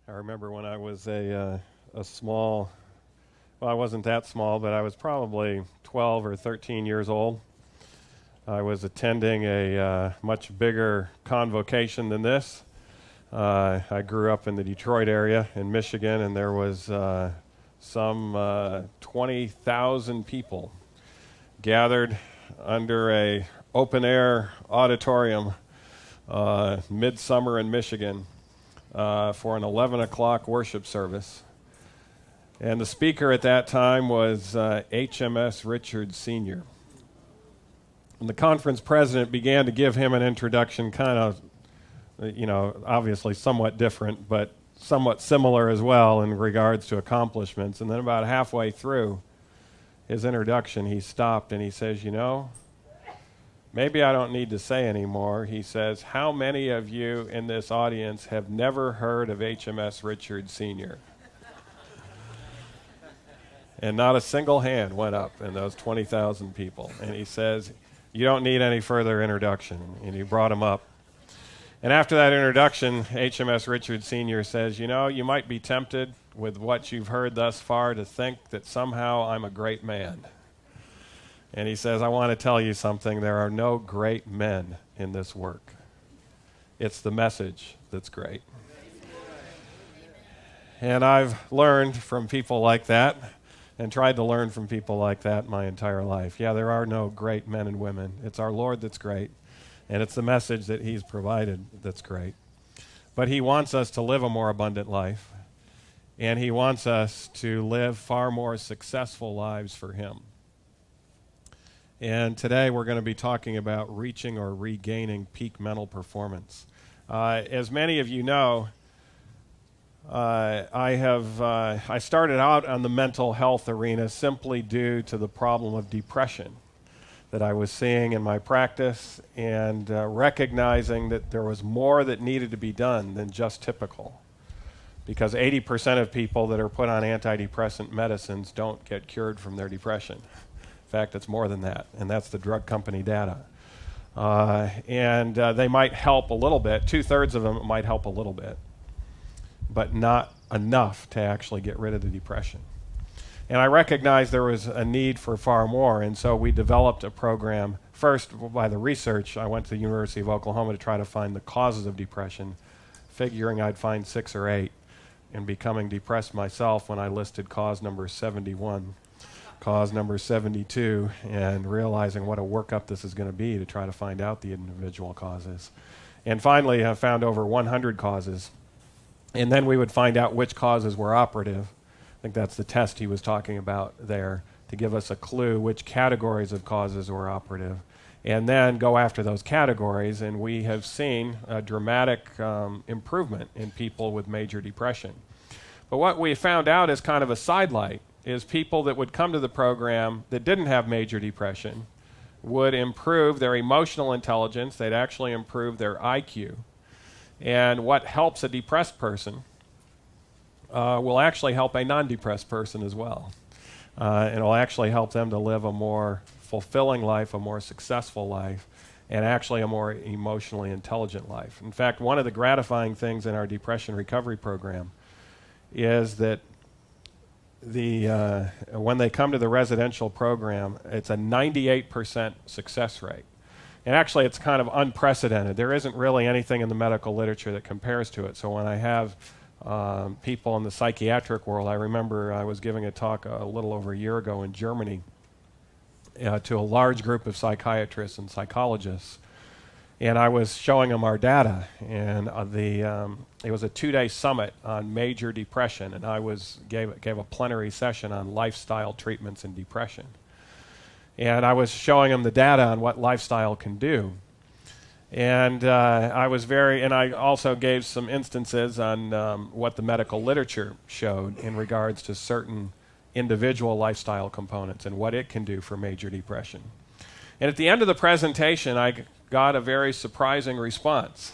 I remember when I was a small, well, I wasn't that small, but I was probably 12 or 13 years old. I was attending a much bigger convocation than this. I grew up in the Detroit area in Michigan, and there was some 20,000 people gathered under a open-air auditorium midsummer in Michigan for an 11 o'clock worship service. And the speaker at that time was HMS Richards Sr. And the conference president began to give him an introduction, kind of, obviously somewhat different, but somewhat similar as well in regards to accomplishments. And then about halfway through his introduction, he stopped and he says, maybe I don't need to say anymore. He says, how many of you in this audience have never heard of HMS Richards Sr.? And not a single hand went up in those 20,000 people. And he says, you don't need any further introduction. And he brought him up. And after that introduction, HMS Richards Sr. says, you might be tempted with what you've heard thus far to think that somehow I'm a great man. And he says, I want to tell you something. There are no great men in this work. It's the message that's great. And I've learned from people like that and tried to learn from people like that my entire life. Yeah, there are no great men and women. It's our Lord that's great, and it's the message that He's provided that's great. But He wants us to live a more abundant life, and He wants us to live far more successful lives for Him. And today we're going to be talking about reaching or regaining peak mental performance. As many of you know, I started out on the mental health arena simply due to the problem of depression that I was seeing in my practice, and recognizing that there was more that needed to be done than just typical. Because 80% of people that are put on antidepressant medicines don't get cured from their depression. In fact, it's more than that, and that's the drug company data. And they might help a little bit. 2/3 of them might help a little bit, but not enough to actually get rid of the depression. And I recognized there was a need for far more, and so we developed a program. First, by the research, I went to the University of Oklahoma to try to find the causes of depression, figuring I'd find 6 or 8, and becoming depressed myself when I listed cause number 71, cause number 72, and realizing what a workup this is going to be to try to find out the individual causes. And finally, I found over 100 causes. And then we would find out which causes were operative. I think that's the test he was talking about there, to give us a clue which categories of causes were operative. And then go after those categories, and we have seen a dramatic improvement in people with major depression. But what we found out as kind of a sidelight is people that would come to the program that didn't have major depression would improve their emotional intelligence. They'd actually improve their IQ. And what helps a depressed person will actually help a non-depressed person as well. And it will actually help them to live a more fulfilling life, a more successful life, and actually a more emotionally intelligent life. In fact, one of the gratifying things in our depression recovery program is that when they come to the residential program, it's a 98% success rate. And actually, it's kind of unprecedented. There isn't really anything in the medical literature that compares to it. So when I have people in the psychiatric world, I remember I was giving a talk a little over a year ago in Germany to a large group of psychiatrists and psychologists. And I was showing them our data. And it was a 2-day summit on major depression. And I gave a plenary session on lifestyle treatments in depression. And I was showing them the data on what lifestyle can do. And I also gave some instances on what the medical literature showed in regards to certain individual lifestyle components and what it can do for major depression. And at the end of the presentation, I got a very surprising response.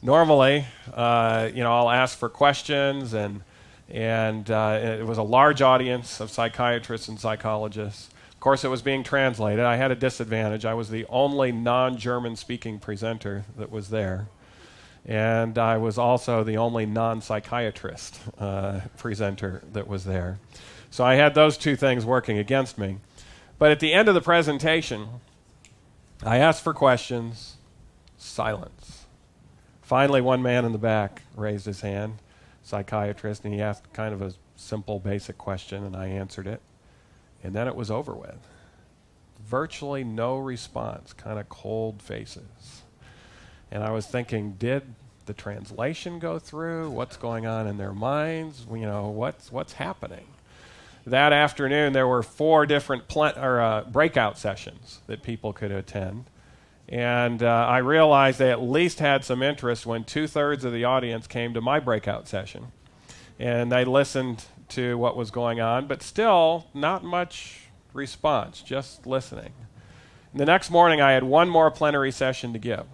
Normally, I'll ask for questions, and it was a large audience of psychiatrists and psychologists. Of course, it was being translated. I had a disadvantage. I was the only non-German speaking presenter that was there. And I was also the only non-psychiatrist presenter that was there. So I had those two things working against me. But at the end of the presentation, I asked for questions, silence. Finally, one man in the back raised his hand, psychiatrist, and he asked kind of a simple, basic question, and I answered it. And then it was over with. Virtually no response, kind of cold faces. And I was thinking, did the translation go through? What's going on in their minds? You know, what's happening? That afternoon, there were 4 different breakout sessions that people could attend. And I realized they at least had some interest when 2/3 of the audience came to my breakout session. And they listened to what was going on, but still not much response, just listening. And the next morning, I had one more plenary session to give.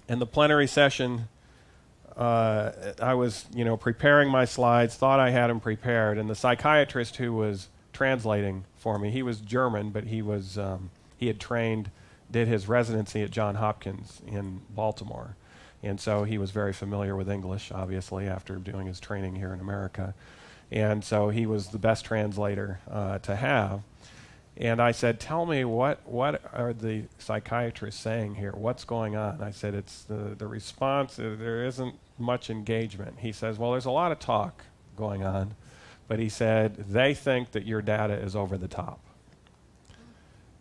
And the plenary session, I was, preparing my slides, thought I had them prepared, and the psychiatrist who was translating for me, he was German, but he had did his residency at Johns Hopkins in Baltimore. And so he was very familiar with English, obviously, after doing his training here in America. And so he was the best translator to have. And I said, tell me, what are the psychiatrists saying here? What's going on? I said, it's the response, there isn't much engagement. He says, well, there's a lot of talk going on. But he said, they think that your data is over the top.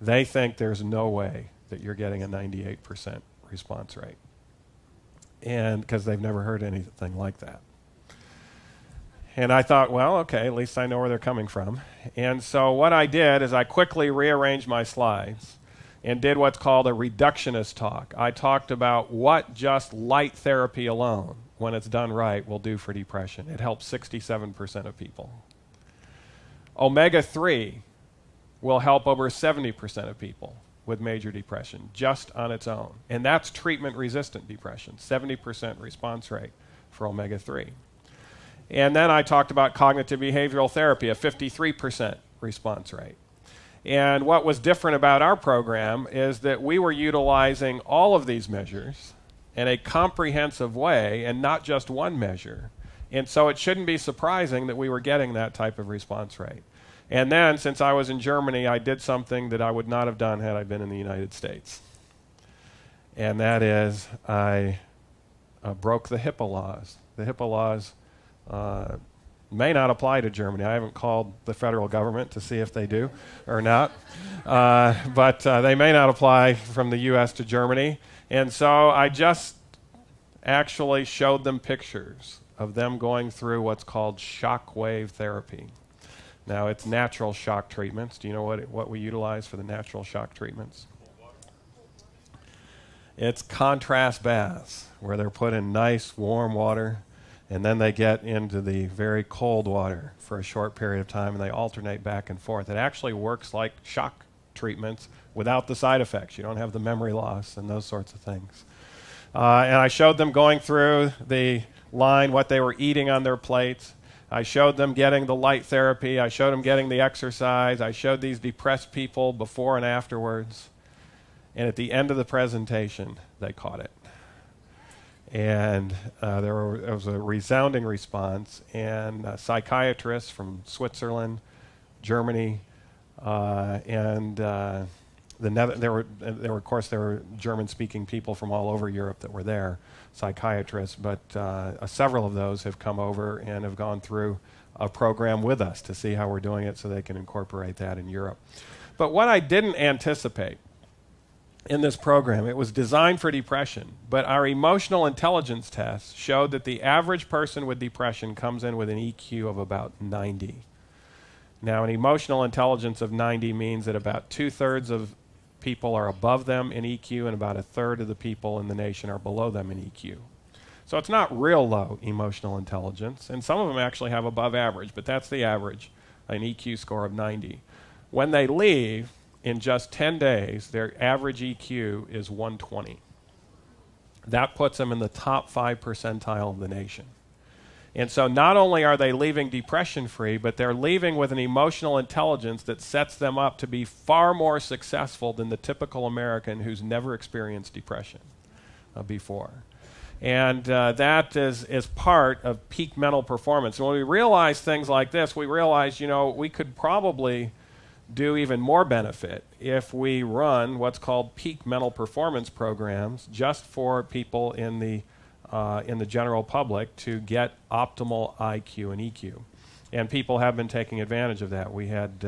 They think there's no way that you're getting a 98% response rate. And because they've never heard anything like that. And I thought, well, okay, at least I know where they're coming from. And so what I did is I quickly rearranged my slides and did what's called a reductionist talk. I talked about what just light therapy alone, when it's done right, will do for depression. It helps 67% of people. Omega-3 will help over 70% of people with major depression, just on its own. And that's treatment-resistant depression, 70% response rate for omega-3. And then I talked about cognitive behavioral therapy, a 53% response rate. And what was different about our program is that we were utilizing all of these measures in a comprehensive way and not just one measure. And so it shouldn't be surprising that we were getting that type of response rate. And then, since I was in Germany, I did something that I would not have done had I been in the United States. And that is, I broke the HIPAA laws. The HIPAA laws may not apply to Germany. I haven't called the federal government to see if they do or not. But they may not apply from the U.S. to Germany. And so I just actually showed them pictures of them going through what's called shock wave therapy. Now, it's natural shock treatments. Do you know what we utilize for the natural shock treatments? It's contrast baths, where they're put in nice, warm water, and then they get into the very cold water for a short period of time, and they alternate back and forth. It actually works like shock treatments without the side effects. You don't have the memory loss and those sorts of things. And I showed them going through the line, what they were eating on their plates. I showed them getting the light therapy. I showed them getting the exercise. I showed these depressed people before and afterwards. And at the end of the presentation, they caught it. And there was a resounding response. And psychiatrists from Switzerland, Germany, and there were German-speaking people from all over Europe that were there, psychiatrists, but several of those have come over and have gone through a program with us to see how we're doing it so they can incorporate that in Europe. But what I didn't anticipate in this program, it was designed for depression, but our emotional intelligence tests showed that the average person with depression comes in with an EQ of about 90. Now, an emotional intelligence of 90 means that about 2/3 of people are above them in EQ, and about 1/3 of the people in the nation are below them in EQ. So it's not real low emotional intelligence, and some of them actually have above average, but that's the average, an EQ score of 90. When they leave, in just 10 days, their average EQ is 120. That puts them in the top 5 percentile of the nation. And so not only are they leaving depression-free, but they're leaving with an emotional intelligence that sets them up to be far more successful than the typical American who's never experienced depression before. And that is part of peak mental performance. And when we realize things like this, we realize, we could probably do even more benefit if we run what's called peak mental performance programs just for people in the general public to get optimal IQ and EQ. And people have been taking advantage of that. We had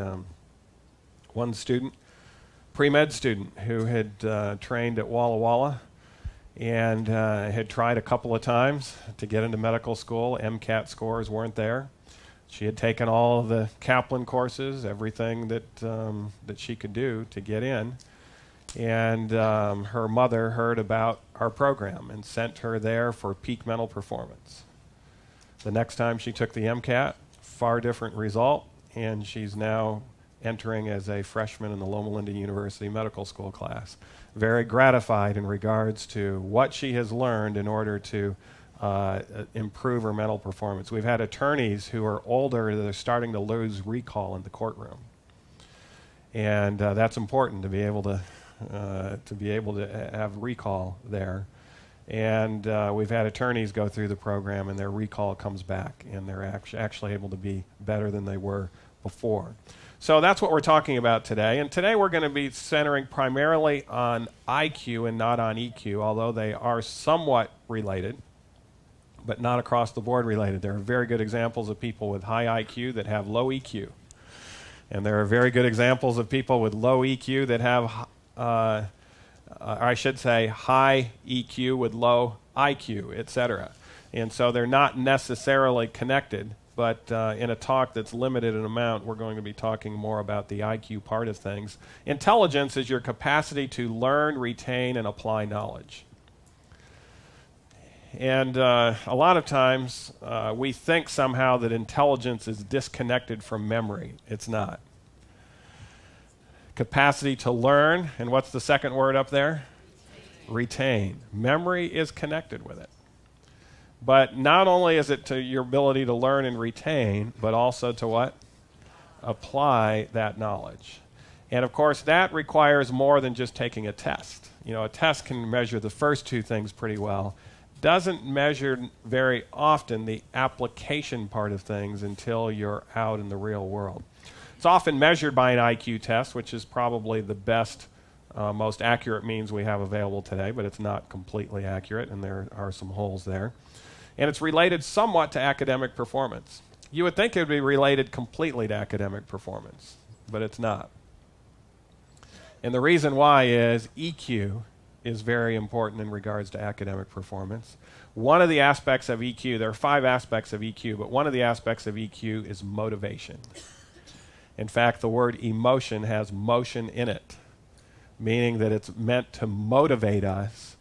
one student, pre-med student, who had trained at Walla Walla and had tried a couple of times to get into medical school. MCAT scores weren't there. She had taken all of the Kaplan courses, everything that she could do to get in. And her mother heard about our program and sent her there for peak mental performance. The next time she took the MCAT, far different result, and she's now entering as a freshman in the Loma Linda University Medical School class. Very gratified in regards to what she has learned in order to improve her mental performance. We've had attorneys who are older that are starting to lose recall in the courtroom, and that's important to be able to have recall there. And we've had attorneys go through the program, and their recall comes back, and they're actually able to be better than they were before. So that's what we're talking about today. And today we're going to be centering primarily on IQ and not on EQ, although they are somewhat related, but not across the board related. There are very good examples of people with high IQ that have low EQ. And there are very good examples of people with low EQ that have, or I should say, high EQ with low IQ, etc. And so they're not necessarily connected. But in a talk that's limited in amount, we're going to be talking more about the IQ part of things. Intelligence is your capacity to learn, retain, and apply knowledge. And a lot of times we think somehow that intelligence is disconnected from memory. It's not. Capacity to learn, and what's the second word up there? Retain. Memory is connected with it. But not only is it to your ability to learn and retain, but also to what? Apply that knowledge. And of course, that requires more than just taking a test. A test can measure the first two things pretty well. Doesn't measure very often the application part of things until you're out in the real world. It's often measured by an IQ test, which is probably the best, most accurate means we have available today, but it's not completely accurate, and there are some holes there. And it's related somewhat to academic performance. You would think it would be related completely to academic performance, but it's not. And the reason why is EQ is very important in regards to academic performance. One of the aspects of EQ, there are 5 aspects of EQ, but one of the aspects of EQ is motivation. In fact, the word emotion has motion in it, meaning that it's meant to motivate us.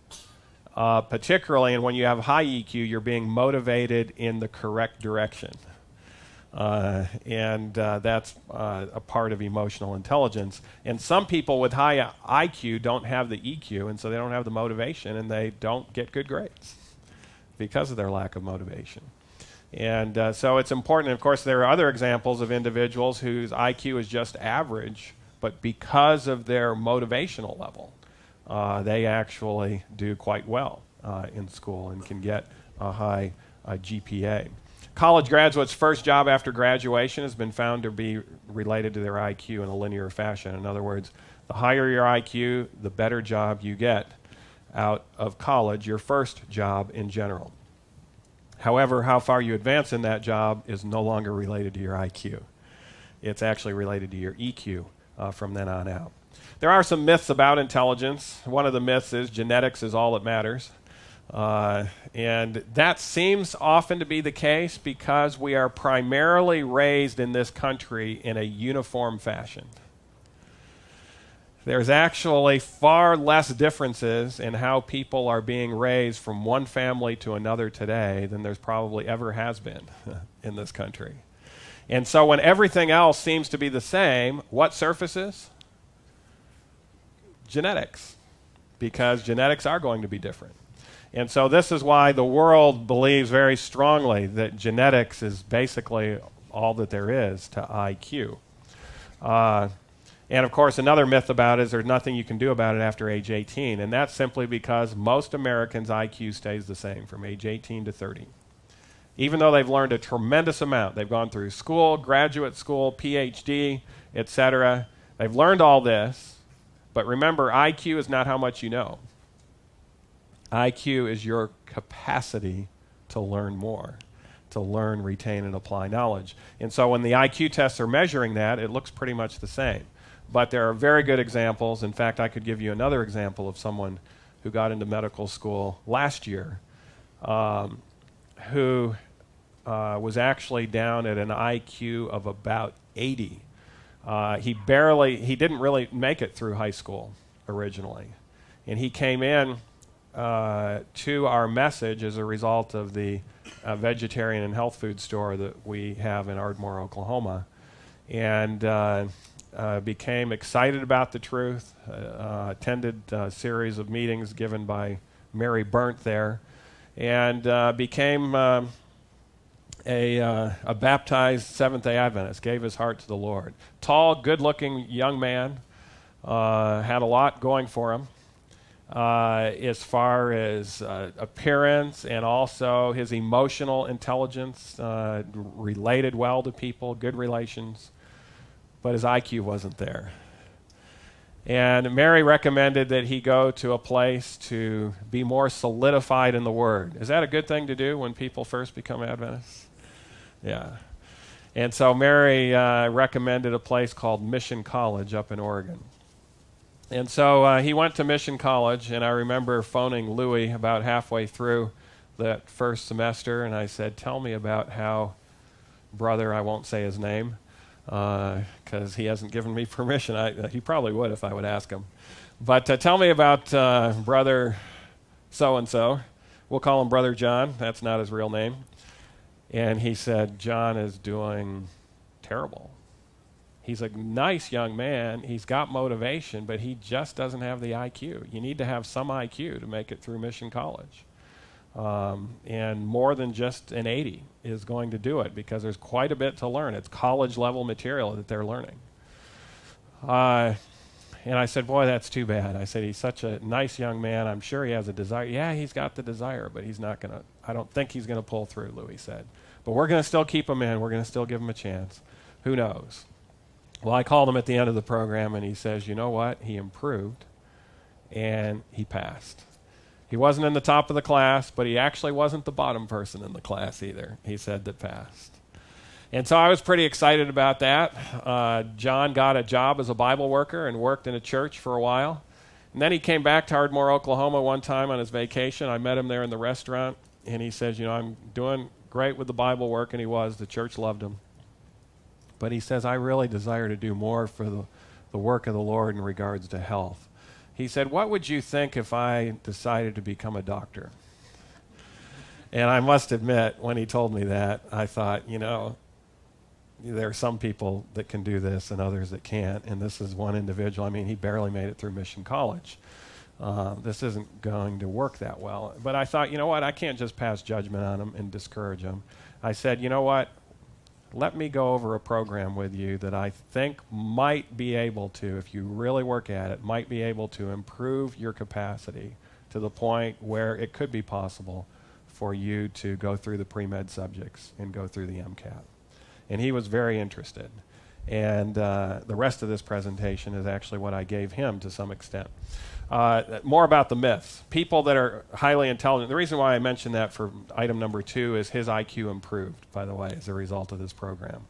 Particularly, and when you have high EQ, you're being motivated in the correct direction. And that's a part of emotional intelligence. And some people with high IQ don't have the EQ, and so they don't have the motivation, and they don't get good grades because of their lack of motivation. And so it's important. Of course, there are other examples of individuals whose IQ is just average, but because of their motivational level, they actually do quite well in school and can get a high GPA. College graduates' first job after graduation has been found to be related to their IQ in a linear fashion. In other words, the higher your IQ, the better job you get out of college, your first job in general. However, how far you advance in that job is no longer related to your IQ. It's actually related to your EQ from then on out. There are some myths about intelligence. One of the myths is genetics is all that matters. And that seems often to be the case because we are primarily raised in this country in a uniform fashion. There's actually far less differences in how people are being raised from one family to another today than there's probably ever has been in this country. And so when everything else seems to be the same, what surfaces? Genetics, because genetics are going to be different. And so this is why the world believes very strongly that genetics is basically all that there is to IQ. And of course, another myth about it is there's nothing you can do about it after age 18. And that's simply because most Americans' IQ stays the same from age 18 to 30. Even though they've learned a tremendous amount, they've gone through school, graduate school, PhD, etc. They've learned all this, but remember, IQ is not how much you know. IQ is your capacity to learn more, to learn, retain, and apply knowledge. And so when the IQ tests are measuring that, it looks pretty much the same. But there are very good examples. In fact, I could give you another example of someone who got into medical school last year who was actually down at an IQ of about 80. He didn't really make it through high school originally. And he came in to our message as a result of the vegetarian and health food store that we have in Ardmore, Oklahoma, and became excited about the truth, attended a series of meetings given by Mary Burnt there, and became a baptized Seventh-day Adventist, gave his heart to the Lord. Tall, good-looking young man, had a lot going for him as far as appearance, and also his emotional intelligence, related well to people, good relations, but his IQ wasn't there. And Mary recommended that he go to a place to be more solidified in the Word. Is that a good thing to do when people first become Adventists? Yeah. And so Mary recommended a place called Mission College up in Oregon. And so he went to Mission College, and I remember phoning Louis about halfway through that first semester, and I said, tell me about how brother, I won't say his name, because he hasn't given me permission. He probably would if I would ask him. But tell me about brother so-and-so. We'll call him Brother John. That's not his real name. And he said, John is doing terrible. He's a nice young man. He's got motivation, but he just doesn't have the IQ. You need to have some IQ to make it through Mission College. And more than just an 80 is going to do it, because there's quite a bit to learn. It's college-level material that they're learning. And I said, boy, that's too bad. I said, he's such a nice young man. I'm sure he has a desire. Yeah, he's got the desire, but he's not going to, I don't think he's going to pull through, Louis said. But we're going to still keep him in. We're going to still give him a chance. Who knows? Well, I called him at the end of the program, and he says, you know what? He improved, and he passed. He wasn't in the top of the class, but he actually wasn't the bottom person in the class either. He said that passed. And so I was pretty excited about that. John got a job as a Bible worker and worked in a church for a while. And then he came back to Ardmore, Oklahoma one time on his vacation. I met him there in the restaurant, and he says, you know, I'm doing great with the Bible work, and he was. The church loved him. But he says, I really desire to do more for the work of the Lord in regards to health. He said, what would you think if I decided to become a doctor? And I must admit, when he told me that, I thought, you know, there are some people that can do this and others that can't, and this is one individual. I mean, he barely made it through Mission College. This isn't going to work that well. But I thought, you know what, I can't just pass judgment on him and discourage him. I said, you know what, let me go over a program with you that I think might be able to, if you really work at it, might be able to improve your capacity to the point where it could be possible for you to go through the pre-med subjects and go through the MCAT. And he was very interested. And the rest of this presentation is actually what I gave him to some extent. More about the myths. People that are highly intelligent. The reason why I mentioned that for item number 2 is his IQ improved, by the way, as a result of this program.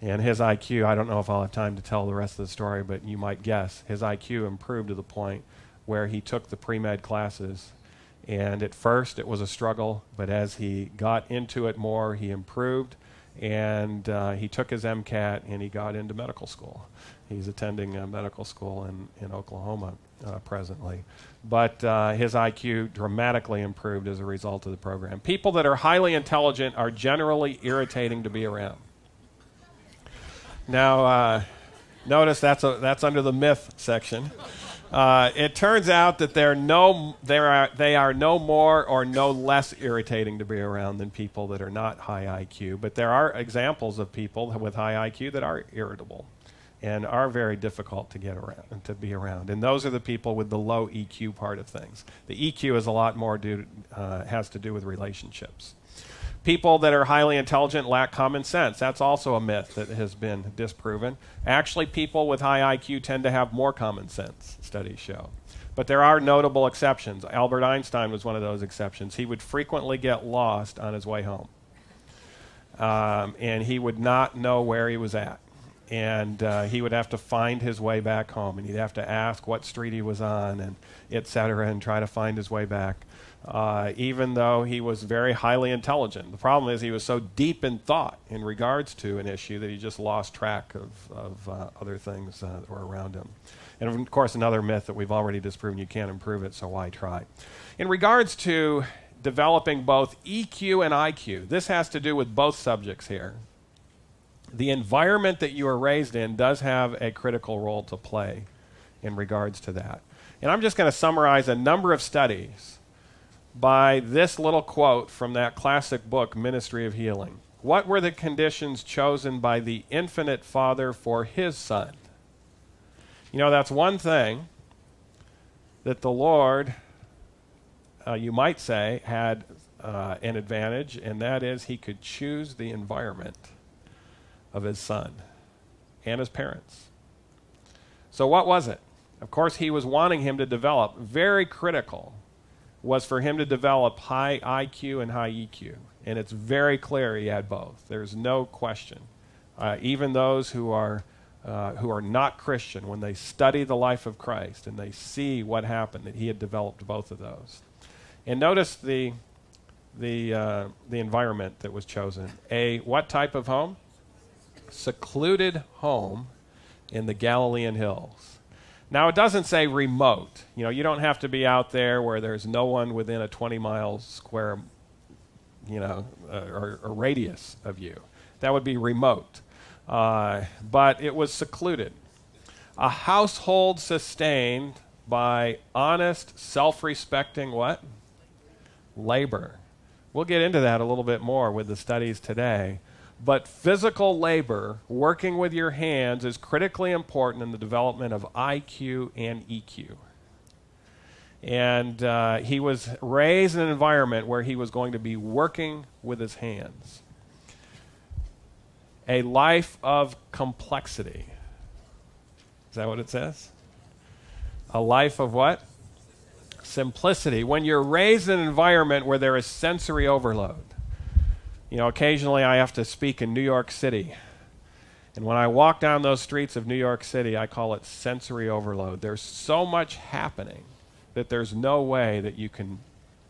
And his IQ, I don't know if I'll have time to tell the rest of the story, but you might guess, his IQ improved to the point where he took the pre-med classes. And at first it was a struggle, but as he got into it more, he improved. And he took his MCAT and he got into medical school. He's attending medical school in Oklahoma presently. But his IQ dramatically improved as a result of the program. People that are highly intelligent are generally irritating to be around. Now, notice that's under the myth section. It turns out that they are no more or no less irritating to be around than people that are not high IQ. But there are examples of people with high IQ that are irritable. and are very difficult to get around and to be around. And those are the people with the low EQ part of things. The EQ is a lot more has to do with relationships. People that are highly intelligent lack common sense. That's also a myth that has been disproven. Actually, people with high IQ tend to have more common sense, studies show. But there are notable exceptions. Albert Einstein was one of those exceptions. He would frequently get lost on his way home. And he would not know where he was at. And he would have to find his way back home. And he'd have to ask what street he was on, and et cetera, and try to find his way back. Even though he was very highly intelligent. The problem is he was so deep in thought in regards to an issue that he just lost track of other things that were around him. And of course, another myth that we've already disproven, you can't improve it, so why try? In regards to developing both EQ and IQ, this has to do with both subjects here. The environment that you are raised in does have a critical role to play in regards to that. And I'm just going to summarize a number of studies by this little quote from that classic book, Ministry of Healing. What were the conditions chosen by the infinite Father for his Son? You know, that's one thing that the Lord, you might say, had an advantage, and that is he could choose the environment of his Son and his parents. So what was it? Of course, he was wanting him to develop. Very critical was for him to develop high IQ and high EQ. And it's very clear he had both. There's no question. Even those who are not Christian, when they study the life of Christ and they see what happened, that he had developed both of those. And notice the environment that was chosen. A what type of home? Secluded home in the Galilean hills. Now, it doesn't say remote. You know, you don't have to be out there where there's no one within a 20-mile square, or radius of you. That would be remote. But it was secluded. A household sustained by honest, self-respecting what? Labor. We'll get into that a little bit more with the studies today. But physical labor, working with your hands, is critically important in the development of IQ and EQ. And he was raised in an environment where he was going to be working with his hands. A life of complexity. Is that what it says? A life of what? Simplicity. When you're raised in an environment where there is sensory overload. You know, occasionally I have to speak in New York City. And when I walk down those streets of New York City, I call it sensory overload. There's so much happening that there's no way that you can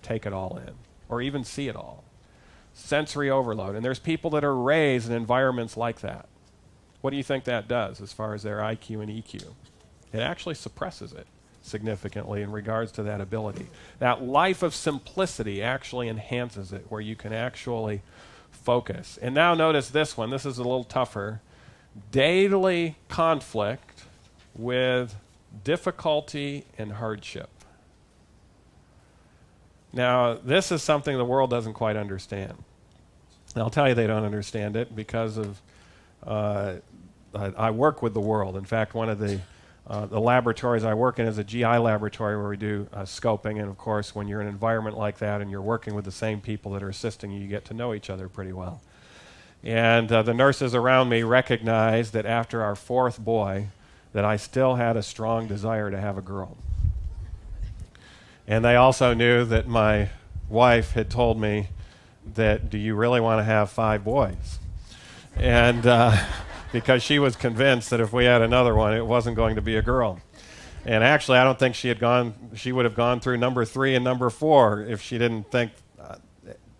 take it all in or even see it all. Sensory overload. And there's people that are raised in environments like that. What do you think that does as far as their IQ and EQ? It actually suppresses it significantly in regards to that ability. That life of simplicity actually enhances it, where you can actually focus. And now notice this one. This is a little tougher. Daily conflict with difficulty and hardship. Now, this is something the world doesn't quite understand. And I'll tell you they don't understand it because of I work with the world. In fact, one of the laboratories I work in is a GI laboratory where we do scoping, and of course when you're in an environment like that and you're working with the same people that are assisting you, you get to know each other pretty well. And the nurses around me recognized that after our fourth boy that I still had a strong desire to have a girl. And they also knew that my wife had told me that, do you really want to have 5 boys? And because she was convinced that if we had another one, it wasn't going to be a girl. And actually, I don't think she would have gone through number 3 and number 4 if she didn't think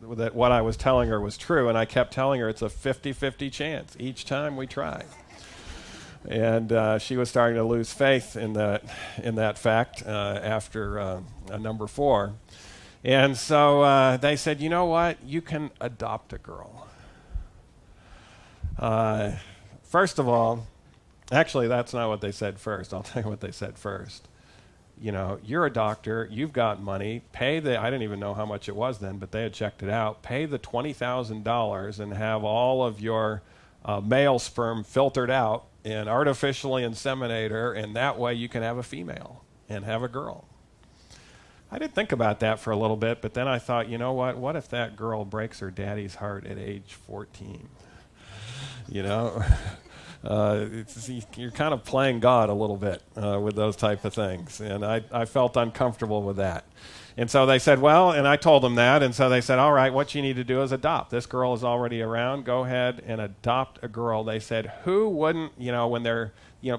that what I was telling her was true. And I kept telling her it's a 50-50 chance each time we try. And she was starting to lose faith in that fact after number 4. And so they said, you know what? You can adopt a girl. First of all, actually, that's not what they said first. I'll tell you what they said first. You know, you're a doctor, you've got money, I didn't even know how much it was then, but they had checked it out, pay the $20,000 and have all of your male sperm filtered out and artificially inseminate her, and that way you can have a female and have a girl. I did think about that for a little bit, but then I thought, you know what if that girl breaks her daddy's heart at age 14? You know? You're kind of playing God a little bit with those type of things, and I felt uncomfortable with that. And so they said, well, and I told them that, and so they said, all right, what you need to do is adopt. This girl is already around. Go ahead and adopt a girl. They said, who wouldn't, when they're,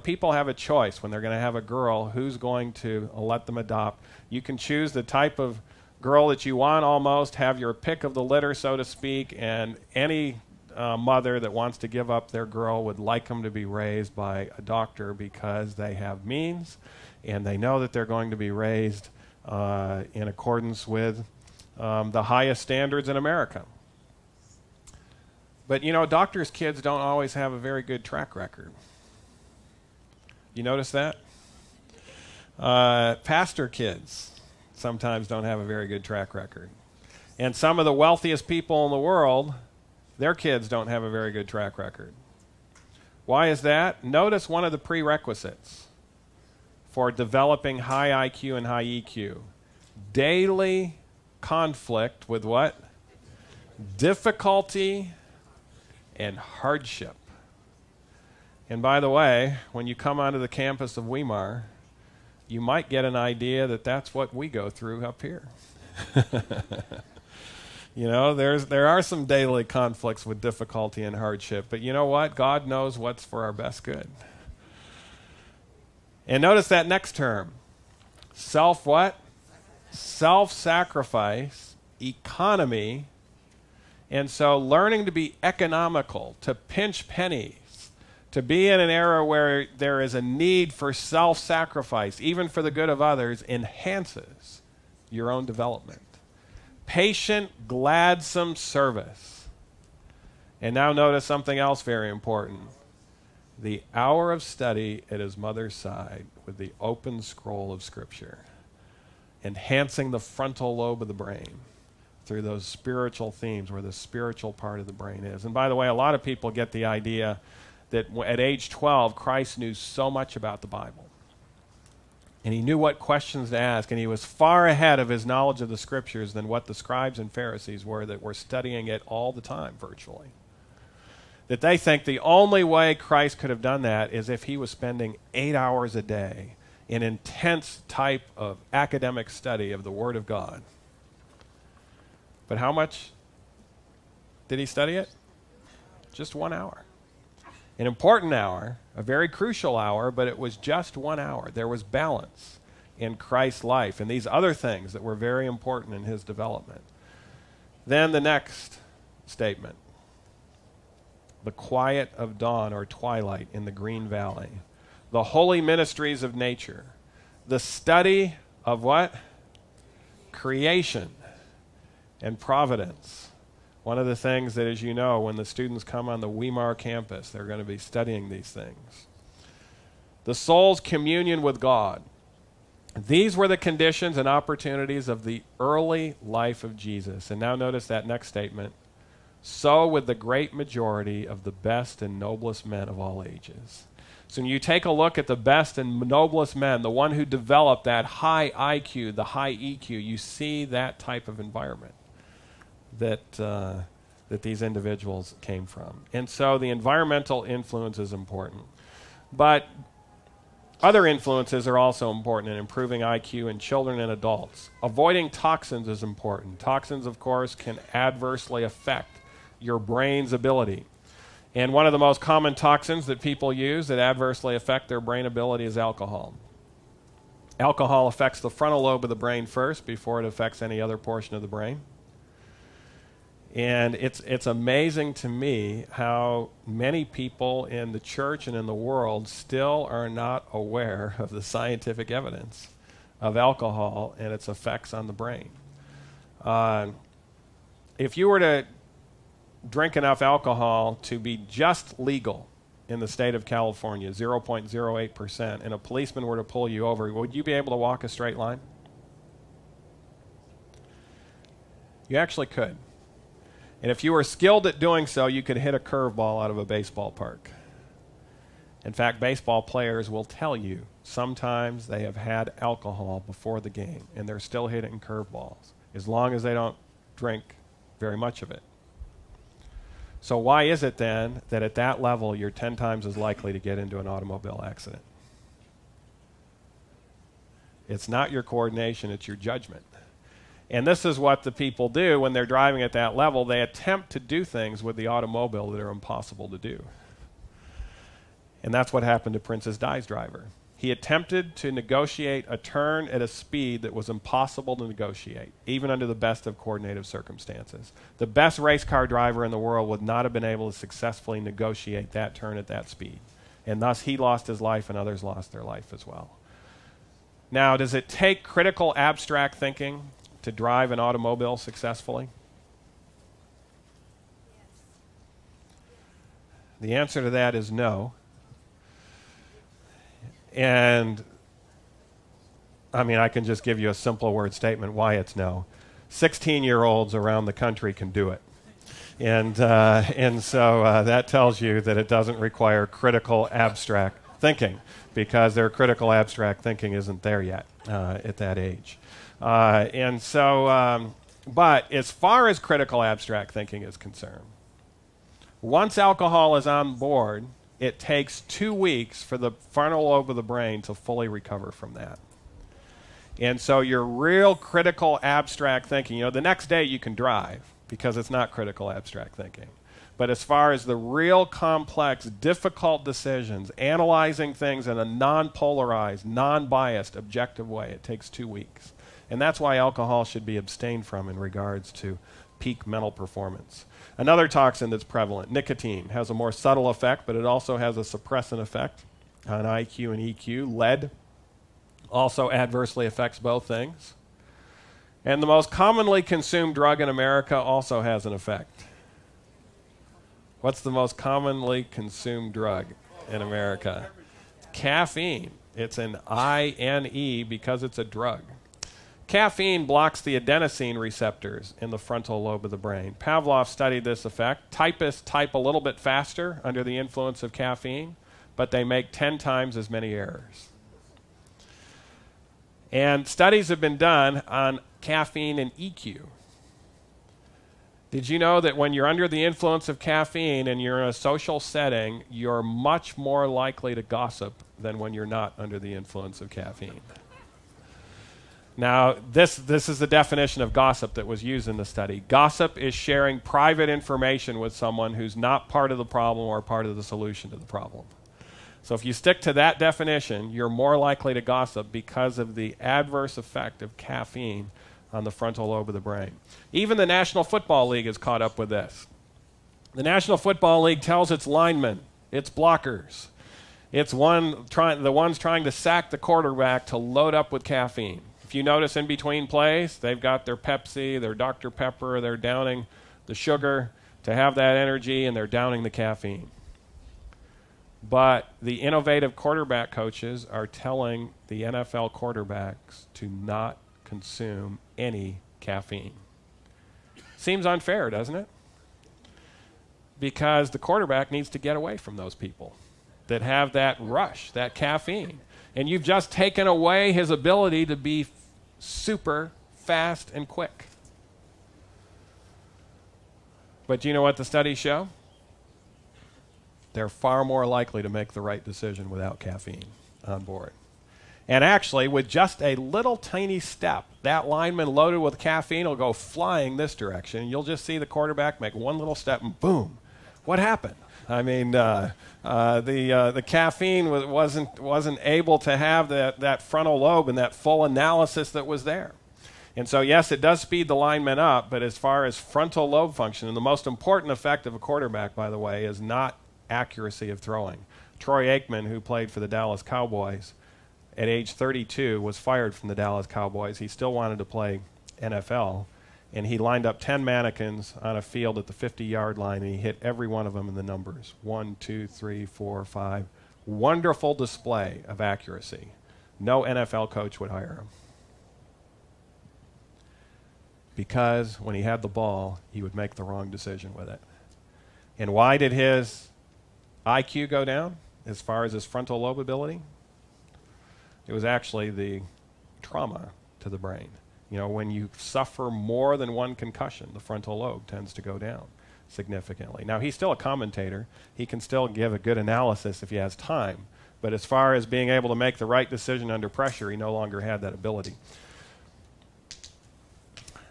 people have a choice when they're going to have a girl, who's going to let them adopt. You can choose the type of girl that you want almost, have your pick of the litter, so to speak, and any mother that wants to give up their girl would like them to be raised by a doctor because they have means and they know that they're going to be raised in accordance with the highest standards in America. But doctors' kids don't always have a very good track record. You notice that? Pastor kids sometimes don't have a very good track record. And some of the wealthiest people in the world, their kids don't have a very good track record. Why is that? Notice one of the prerequisites for developing high IQ and high EQ. Daily conflict with what? Difficulty and hardship. And by the way, when you come onto the campus of Weimar, you might get an idea that that's what we go through up here. There are some daily conflicts with difficulty and hardship, but you know what? God knows what's for our best good. And notice that next term. What? Self-sacrifice, economy, and so learning to be economical, to pinch pennies, to be in an era where there is a need for self-sacrifice, even for the good of others, enhances your own development. Patient, gladsome service. And now notice something else very important. The hour of study at his mother's side with the open scroll of Scripture, enhancing the frontal lobe of the brain through those spiritual themes where the spiritual part of the brain is. And by the way, a lot of people get the idea that at age 12, Christ knew so much about the Bible. And he knew what questions to ask, and he was far ahead of his knowledge of the Scriptures than what the scribes and Pharisees were that were studying it all the time, virtually. That they think the only way Christ could have done that is if he was spending 8 hours a day in intense type of academic study of the Word of God. But how much did he study it? Just 1 hour. An important hour, a very crucial hour, but it was just 1 hour. There was balance in Christ's life and these other things that were very important in his development. Then the next statement. The quiet of dawn or twilight in the green valley. The holy ministries of nature. The study of what? Creation and providence. One of the things that, as you know, when the students come on the Weimar campus, they're going to be studying these things. The soul's communion with God. These were the conditions and opportunities of the early life of Jesus. And now notice that next statement. So with the great majority of the best and noblest men of all ages. So when you take a look at the best and noblest men, the one who developed that high IQ, the high EQ, you see that type of environment that these individuals came from. And so the environmental influence is important. But other influences are also important in improving IQ in children and adults. Avoiding toxins is important. Toxins, of course, can adversely affect your brain's ability. And one of the most common toxins that people use that adversely affect their brain ability is alcohol. Alcohol affects the frontal lobe of the brain first before it affects any other portion of the brain. And it's amazing to me how many people in the church and in the world still are not aware of the scientific evidence of alcohol and its effects on the brain. If you were to drink enough alcohol to be just legal in the state of California, 0.08%, and a policeman were to pull you over, would you be able to walk a straight line? You actually could. And if you were skilled at doing so, you could hit a curveball out of a baseball park. In fact, baseball players will tell you sometimes they have had alcohol before the game and they're still hitting curveballs, as long as they don't drink very much of it. So why is it then that at that level you're 10 times as likely to get into an automobile accident? It's not your coordination, it's your judgment. And this is what the people do when they're driving at that level. They attempt to do things with the automobile that are impossible to do. And that's what happened to Princess Di's driver. He attempted to negotiate a turn at a speed that was impossible to negotiate, even under the best of coordinated circumstances. The best race car driver in the world would not have been able to successfully negotiate that turn at that speed. And thus he lost his life and others lost their life as well. Now, does it take critical abstract thinking to drive an automobile successfully? The answer to that is no. And, I mean, I can just give you a simple word statement why it's no. 16-year-olds around the country can do it. And so that tells you that it doesn't require critical abstract thinking, because their critical abstract thinking isn't there yet at that age. But as far as critical abstract thinking is concerned, once alcohol is on board, it takes 2 weeks for the frontal lobe of the brain to fully recover from that. And so your real critical abstract thinking, the next day you can drive because it's not critical abstract thinking. But as far as the real complex, difficult decisions, analyzing things in a non-polarized, non-biased, objective way, it takes 2 weeks. And that's why alcohol should be abstained from in regards to peak mental performance. Another toxin that's prevalent, nicotine, has a more subtle effect, but it also has a suppressant effect on IQ and EQ. Lead also adversely affects both things. And the most commonly consumed drug in America also has an effect. What's the most commonly consumed drug in America? Caffeine. It's an INE because it's a drug. Caffeine blocks the adenosine receptors in the frontal lobe of the brain. Pavlov studied this effect. Typists type a little bit faster under the influence of caffeine, but they make 10 times as many errors. And studies have been done on caffeine and EQ. Did you know that when you're under the influence of caffeine and you're in a social setting, you're much more likely to gossip than when you're not under the influence of caffeine? Now, this is the definition of gossip that was used in the study. Gossip is sharing private information with someone who's not part of the problem or part of the solution to the problem. So if you stick to that definition, you're more likely to gossip because of the adverse effect of caffeine on the frontal lobe of the brain. Even the National Football League has caught up with this. The National Football League tells its linemen, its blockers, the ones trying to sack the quarterback to load up with caffeine. If you notice in between plays, they've got their Pepsi, their Dr. Pepper, they're downing the sugar to have that energy, and they're downing the caffeine. But the innovative quarterback coaches are telling the NFL quarterbacks to not consume any caffeine. Seems unfair, doesn't it? Because the quarterback needs to get away from those people that have that rush, that caffeine. And you've just taken away his ability to be super fast and quick. But do you know what the studies show? They're far more likely to make the right decision without caffeine on board. And actually, with just a little tiny step, that lineman loaded with caffeine will go flying this direction. You'll just see the quarterback make one little step and boom. What happened? I mean, the caffeine wasn't able to have that frontal lobe and that full analysis that was there. And so, yes, it does speed the lineman up, but as far as frontal lobe function, and the most important effect of a quarterback, by the way, is not accuracy of throwing. Troy Aikman, who played for the Dallas Cowboys, at age 32 was fired from the Dallas Cowboys. He still wanted to play NFL. And he lined up 10 mannequins on a field at the 50-yard line, and he hit every one of them in the numbers. 1, 2, 3, 4, 5. Wonderful display of accuracy. No NFL coach would hire him. Because when he had the ball, he would make the wrong decision with it. And why did his IQ go down? as far as his frontal lobe ability? It was actually the trauma to the brain. You know, when you suffer more than one concussion, the frontal lobe tends to go down significantly. Now, he's still a commentator. He can still give a good analysis if he has time. But as far as being able to make the right decision under pressure, he no longer had that ability.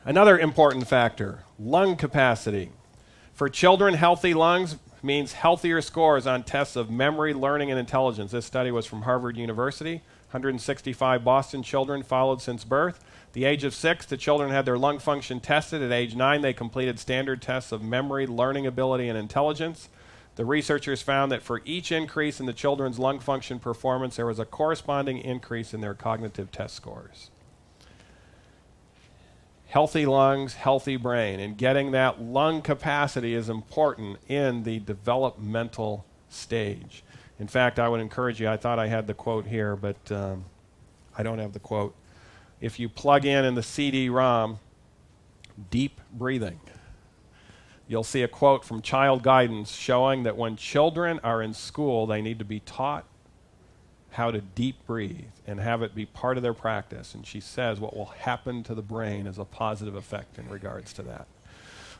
Another important factor, lung capacity. For children, healthy lungs means healthier scores on tests of memory, learning, and intelligence. This study was from Harvard University. 165 Boston children followed since birth. At the age of 6, the children had their lung function tested. At age 9, they completed standard tests of memory, learning ability, and intelligence. The researchers found that for each increase in the children's lung function performance, there was a corresponding increase in their cognitive test scores. Healthy lungs, healthy brain, and getting that lung capacity is important in the developmental stage. In fact, I would encourage you, I thought I had the quote here, but I don't have the quote. If you plug in the CD-ROM, deep breathing, you'll see a quote from Child Guidance showing that when children are in school, they need to be taught how to deep breathe and have it be part of their practice. And she says what will happen to the brain is a positive effect in regards to that.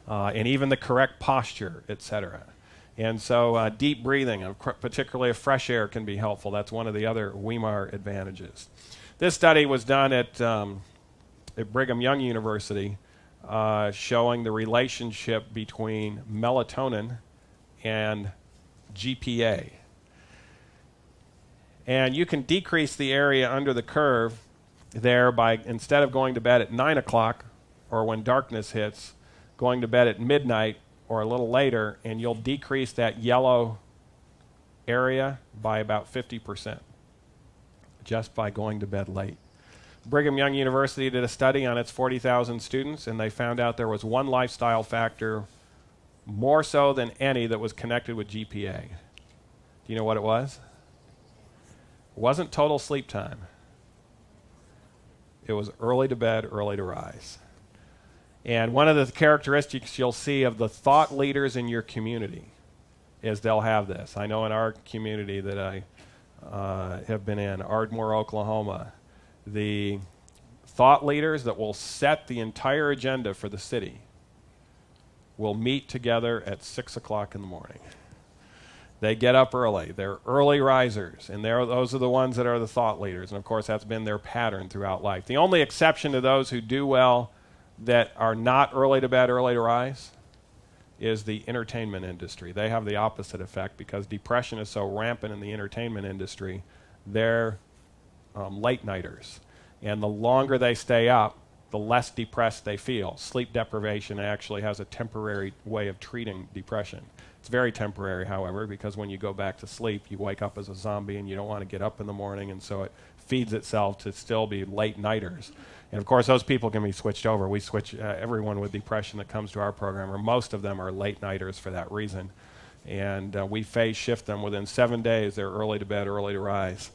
And even the correct posture, etc. And so deep breathing, particularly fresh air, can be helpful. That's one of the other Weimar advantages. This study was done at Brigham Young University, showing the relationship between melatonin and GPA. And you can decrease the area under the curve there by, instead of going to bed at 9 o'clock or when darkness hits, going to bed at midnight or a little later, and you'll decrease that yellow area by about 50% just by going to bed late. Brigham Young University did a study on its 40,000 students, and they found out there was one lifestyle factor more so than any that was connected with GPA. Do you know what it was? It wasn't total sleep time. It was early to bed, early to rise. And one of the characteristics you'll see of the thought leaders in your community is they'll have this. I know in our community that I have been in, Ardmore, Oklahoma, the thought leaders that will set the entire agenda for the city will meet together at 6 o'clock in the morning. They get up early. They're early risers, and those are the ones that are the thought leaders. And, of course, that's been their pattern throughout life. The only exception to those who do well that are not early to bed, early to rise is the entertainment industry. They have the opposite effect because depression is so rampant in the entertainment industry. They're late-nighters. And the longer they stay up, the less depressed they feel. Sleep deprivation actually has a temporary way of treating depression. It's very temporary, however, because when you go back to sleep, you wake up as a zombie and you don't want to get up in the morning, and so it feeds itself to still be late-nighters. And, of course, those people can be switched over. We switch everyone with depression that comes to our program, or most of them are late-nighters for that reason. And we phase shift them within 7 days. They're early to bed, early to rise.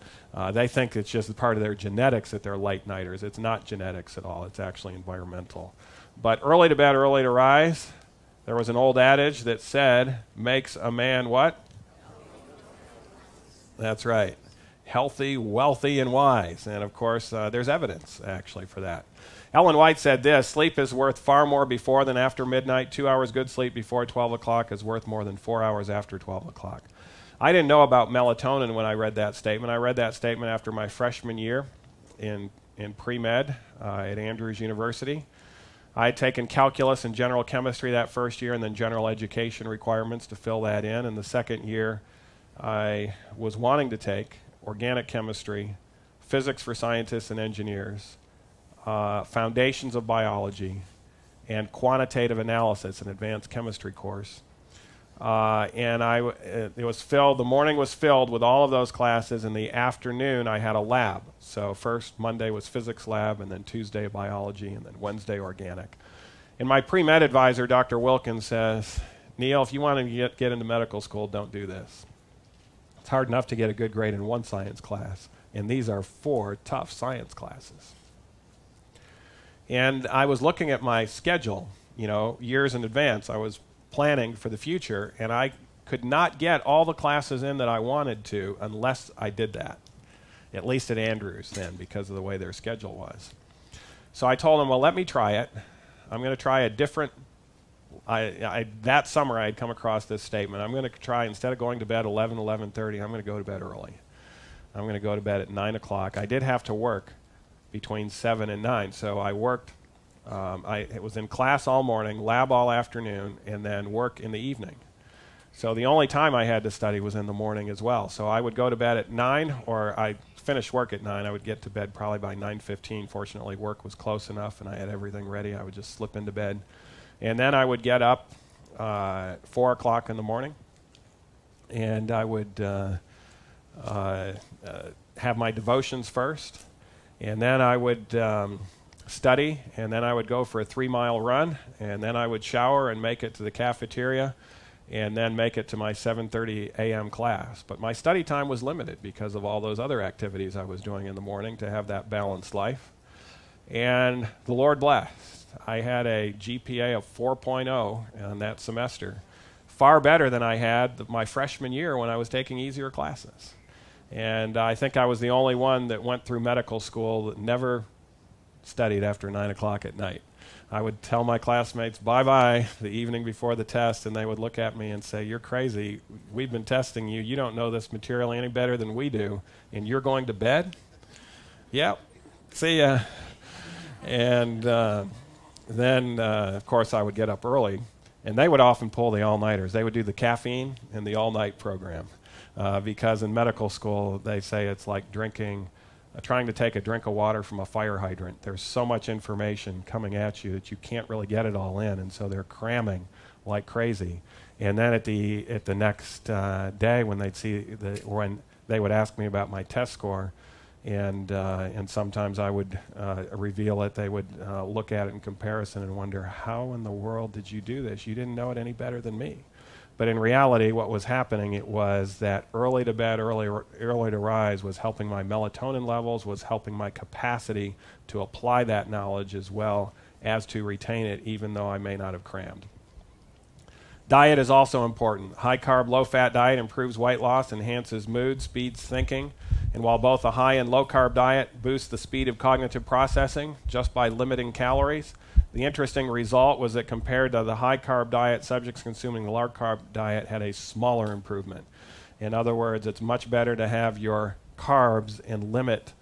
They think it's just part of their genetics that they're late-nighters. It's not genetics at all. It's actually environmental. But early to bed, early to rise, there was an old adage that said, makes a man what? That's right. Healthy, wealthy, and wise. And, of course, there's evidence, actually, for that. Ellen White said this: sleep is worth far more before than after midnight. 2 hours good sleep before 12 o'clock is worth more than 4 hours after 12 o'clock. I didn't know about melatonin when I read that statement. I read that statement after my freshman year in pre-med at Andrews University. I had taken calculus and general chemistry that first year and then general education requirements to fill that in. And the second year, I was wanting to take organic chemistry, physics for scientists and engineers, foundations of biology, and quantitative analysis, an advanced chemistry course. And it was filled, the morning was filled with all of those classes, and the afternoon I had a lab. So first Monday was physics lab, and then Tuesday biology, and then Wednesday organic. And my pre-med advisor, Dr. Wilkins, says, Neil, if you want to get into medical school, don't do this. It's hard enough to get a good grade in one science class, and these are 4 tough science classes. And I was looking at my schedule, years in advance. I was planning for the future, and I could not get all the classes in that I wanted to unless I did that, at least at Andrews then, because of the way their schedule was. So I told them, well, let me try it. I'm going to try a different, that summer I had come across this statement. I'm going to try, instead of going to bed 11, 11:30, I'm going to go to bed early. I'm going to go to bed at 9 o'clock. I did have to work between 7 and 9, so I worked. It was in class all morning, lab all afternoon, and then work in the evening. So the only time I had to study was in the morning as well. So I would go to bed at 9, or I finished work at 9. I would get to bed probably by 9:15. Fortunately, work was close enough, and I had everything ready. I would just slip into bed. And then I would get up 4 o'clock in the morning, and I would have my devotions first, and then I would study, and then I would go for a 3-mile run, and then I would shower and make it to the cafeteria, and then make it to my 7:30 a.m. class. But my study time was limited because of all those other activities I was doing in the morning to have that balanced life. And the Lord blessed. I had a GPA of 4.0 in that semester, far better than I had my freshman year when I was taking easier classes. And I think I was the only one that went through medical school that never studied after 9 o'clock at night. I would tell my classmates bye-bye the evening before the test, and they would look at me and say, "You're crazy. We've been testing you. You don't know this material any better than we do, and you're going to bed?" "Yep. See ya." And then, of course, I would get up early, and they would often pull the all-nighters. They would do the caffeine and the all-night program because in medical school, they say it's like trying to take a drink of water from a fire hydrant. There's so much information coming at you that you can't really get it all in, and so they're cramming like crazy. And then at the next day, when when they would ask me about my test score, and sometimes I would reveal it, they would look at it in comparison and wonder, how in the world did you do this? You didn't know it any better than me. But in reality, what was happening, it was that early to bed, early to rise was helping my melatonin levels, was helping my capacity to apply that knowledge as well as to retain it, even though I may not have crammed. Diet is also important. High-carb, low-fat diet improves weight loss, enhances mood, speeds thinking. And while both a high and low-carb diet boosts the speed of cognitive processing just by limiting calories, the interesting result was that compared to the high-carb diet, subjects consuming the low-carb diet had a smaller improvement. In other words, it's much better to have your carbs and limit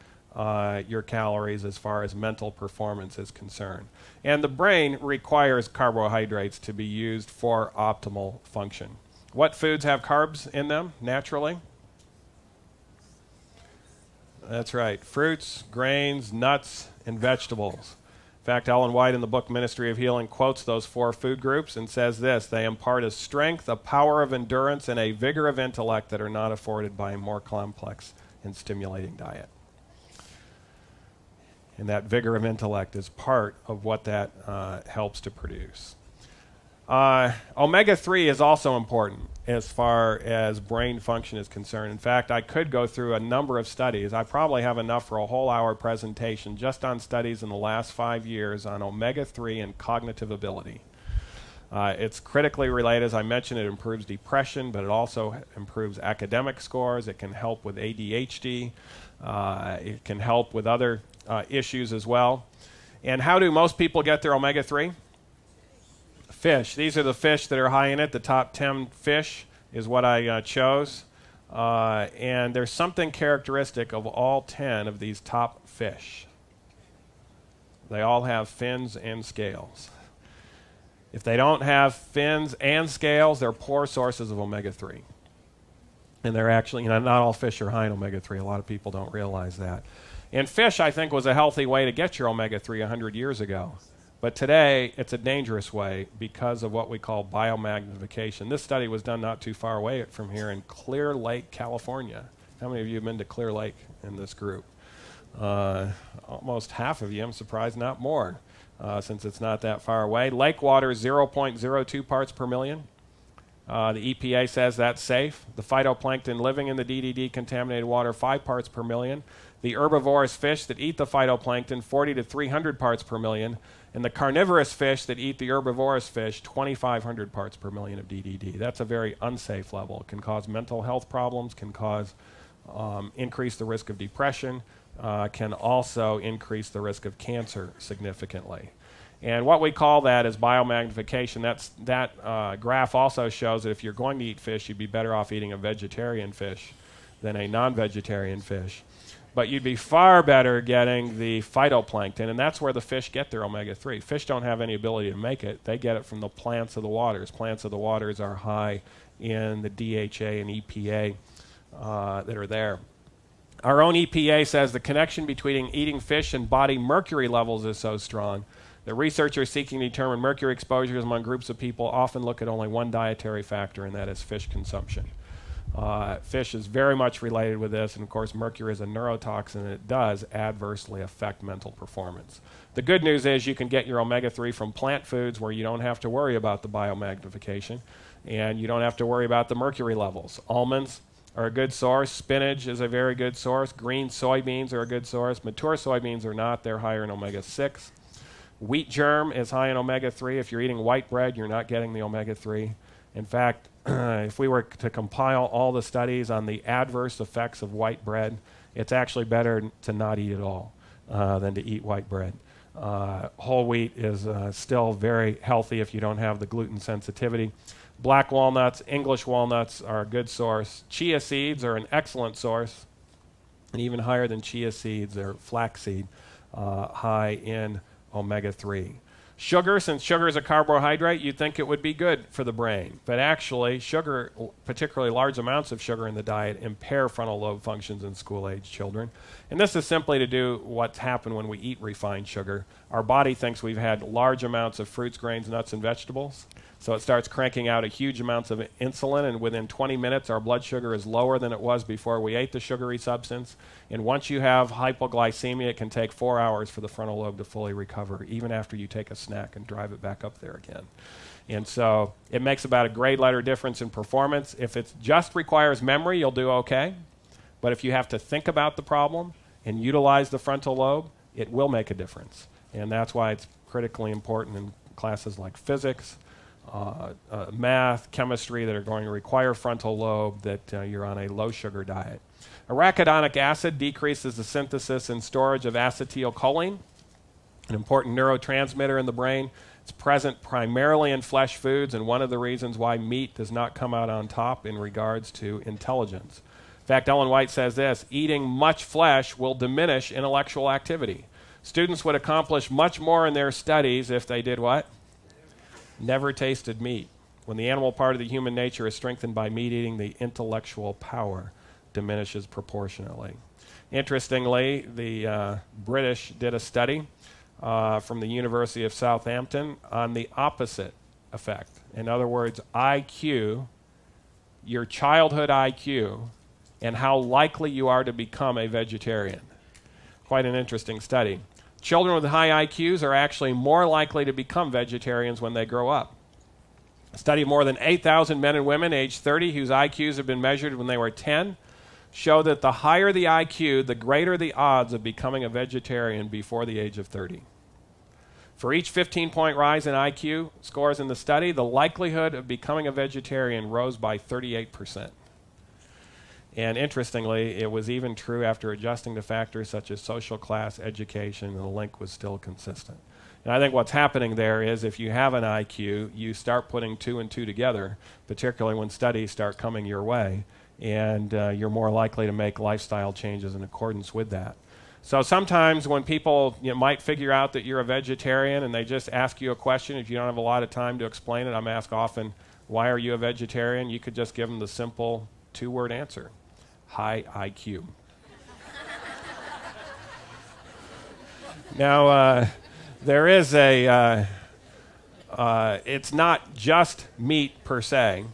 your calories as far as mental performance is concerned. And the brain requires carbohydrates to be used for optimal function. What foods have carbs in them naturally? That's right. Fruits, grains, nuts, and vegetables. In fact, Ellen White in the book Ministry of Healing quotes those 4 food groups and says this: they impart a strength, a power of endurance, and a vigor of intellect that are not afforded by a more complex and stimulating diet. And that vigor of intellect is part of what that helps to produce. Omega-3 is also important as far as brain function is concerned. In fact, I could go through a number of studies. I probably have enough for a whole hour presentation just on studies in the last 5 years on omega-3 and cognitive ability. It's critically related. As I mentioned, it improves depression, but it also improves academic scores. It can help with ADHD. It can help with other issues as well. And how do most people get their omega-3? Fish. These are the fish that are high in it. The top 10 fish is what I chose. And there's something characteristic of all 10 of these top fish. They all have fins and scales. If they don't have fins and scales, they're poor sources of omega-3. And they're actually, not all fish are high in omega-3. A lot of people don't realize that. And fish, I think, was a healthy way to get your omega-3 100 years ago. But today, it's a dangerous way because of what we call biomagnification. This study was done not too far away from here in Clear Lake, California. How many of you have been to Clear Lake in this group? Almost half of you. I'm surprised not more, since it's not that far away. Lake water, 0.02 parts per million. The EPA says that's safe. The phytoplankton living in the DDD-contaminated water, 5 parts per million. The herbivorous fish that eat the phytoplankton, 40 to 300 parts per million. And the carnivorous fish that eat the herbivorous fish, 2,500 parts per million of DDD. That's a very unsafe level. It can cause mental health problems, can cause increase the risk of depression, can also increase the risk of cancer significantly. And what we call that is biomagnification. That graph also shows that if you're going to eat fish, you'd be better off eating a vegetarian fish than a non-vegetarian fish. But you'd be far better getting the phytoplankton, and that's where the fish get their omega-3. Fish don't have any ability to make it. They get it from the plants of the waters. Plants of the waters are high in the DHA and EPA that are there. Our own EPA says the connection between eating fish and body mercury levels is so strong that researchers seeking to determine mercury exposures among groups of people often look at only one dietary factor, and that is fish consumption. Fish is very much related with this, and of course mercury is a neurotoxin, and it does adversely affect mental performance. The good news is you can get your omega-3 from plant foods where you don't have to worry about the biomagnification, and you don't have to worry about the mercury levels. Almonds are a good source. Spinach is a very good source. Green soybeans are a good source. Mature soybeans are not. They're higher in omega-6. Wheat germ is high in omega-3. If you're eating white bread, you're not getting the omega-3. In fact, if we were to compile all the studies on the adverse effects of white bread, it's actually better to not eat at all than to eat white bread. Whole wheat is still very healthy if you don't have the gluten sensitivity. Black walnuts, English walnuts are a good source. Chia seeds are an excellent source, and even higher than chia seeds are flaxseed, high in omega-3. Sugar, since sugar is a carbohydrate, you'd think it would be good for the brain. But actually, sugar, particularly large amounts of sugar in the diet, impair frontal lobe functions in school-age children. And this is simply to do what's happened when we eat refined sugar. Our body thinks we've had large amounts of fruits, grains, nuts, and vegetables. So it starts cranking out a huge amounts of insulin, and within 20 minutes, our blood sugar is lower than it was before we ate the sugary substance. And once you have hypoglycemia, it can take 4 hours for the frontal lobe to fully recover, even after you take a snack and drive it back up there again. And so it makes about a grade letter difference in performance. If it just requires memory, you'll do okay. But if you have to think about the problem and utilize the frontal lobe, it will make a difference. And that's why it's critically important in classes like physics, math, chemistry that are going to require frontal lobe, that you're on a low sugar diet. Arachidonic acid decreases the synthesis and storage of acetylcholine, an important neurotransmitter in the brain. It's present primarily in flesh foods, and one of the reasons why meat does not come out on top in regards to intelligence. In fact, Ellen White says this: eating much flesh will diminish intellectual activity. Students would accomplish much more in their studies if they did what? Never tasted meat. When the animal part of the human nature is strengthened by meat eating, the intellectual power diminishes proportionately. Interestingly, the British did a study from the University of Southampton on the opposite effect. In other words, IQ, your childhood IQ, and how likely you are to become a vegetarian. Quite an interesting study. Children with high IQs are actually more likely to become vegetarians when they grow up. A study of more than 8,000 men and women aged 30 whose IQs have been measured when they were 10 show that the higher the IQ, the greater the odds of becoming a vegetarian before the age of 30. For each 15-point rise in IQ scores in the study, the likelihood of becoming a vegetarian rose by 38%. And interestingly, it was even true after adjusting to factors such as social class, education, and the link was still consistent. And I think what's happening there is if you have an IQ, you start putting two and two together, particularly when studies start coming your way, and you're more likely to make lifestyle changes in accordance with that. So sometimes when people might figure out that you're a vegetarian and they just ask you a question, if you don't have a lot of time to explain it, I'm asked often, why are you a vegetarian? You could just give them the simple two-word answer: high IQ. Now, there is it's not just meat per se,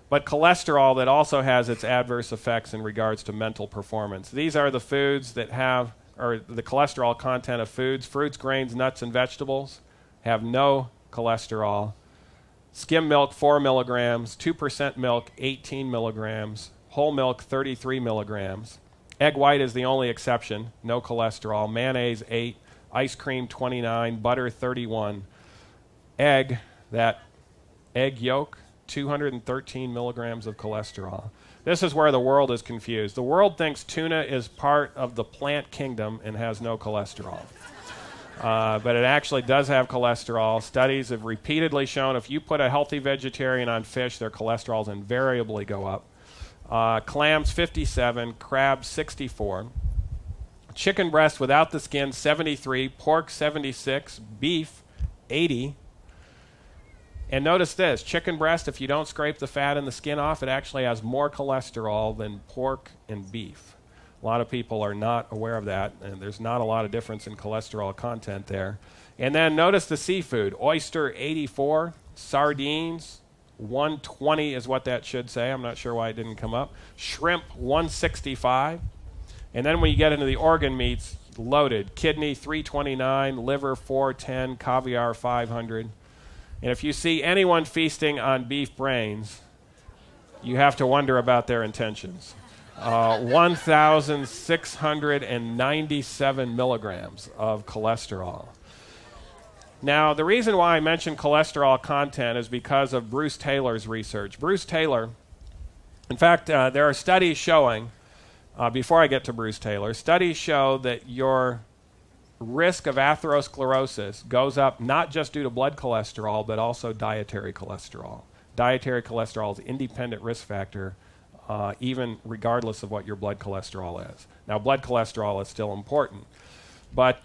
but cholesterol that also has its adverse effects in regards to mental performance. These are the foods that have, or the cholesterol content of foods. Fruits, grains, nuts, and vegetables have no cholesterol. Skim milk, 4 milligrams. 2% milk, 18 milligrams. Whole milk, 33 milligrams. Egg white is the only exception, no cholesterol. Mayonnaise 8, ice cream 29, butter 31. Egg, that egg yolk, 213 milligrams of cholesterol. This is where the world is confused. The world thinks tuna is part of the plant kingdom and has no cholesterol. But it actually does have cholesterol. Studies have repeatedly shown if you put a healthy vegetarian on fish, their cholesterols invariably go up. Clams 57, crabs 64. Chicken breast without the skin 73, pork 76, beef 80. And notice this, chicken breast, if you don't scrape the fat and the skin off, it actually has more cholesterol than pork and beef. A lot of people are not aware of that, and there's not a lot of difference in cholesterol content there. And then notice the seafood. Oyster 84, sardines 120 is what that should say. I'm not sure why it didn't come up. Shrimp 165. And then when you get into the organ meats, loaded. Kidney 329, liver 410, caviar 500. And if you see anyone feasting on beef brains, you have to wonder about their intentions. 1,697 milligrams of cholesterol. Now, the reason why I mention cholesterol content is because of Bruce Taylor's research. Bruce Taylor, in fact, there are studies showing, before I get to Bruce Taylor, studies show that your risk of atherosclerosis goes up not just due to blood cholesterol, but also dietary cholesterol. Dietary cholesterol is an independent risk factor, even regardless of what your blood cholesterol is. Now, blood cholesterol is still important, but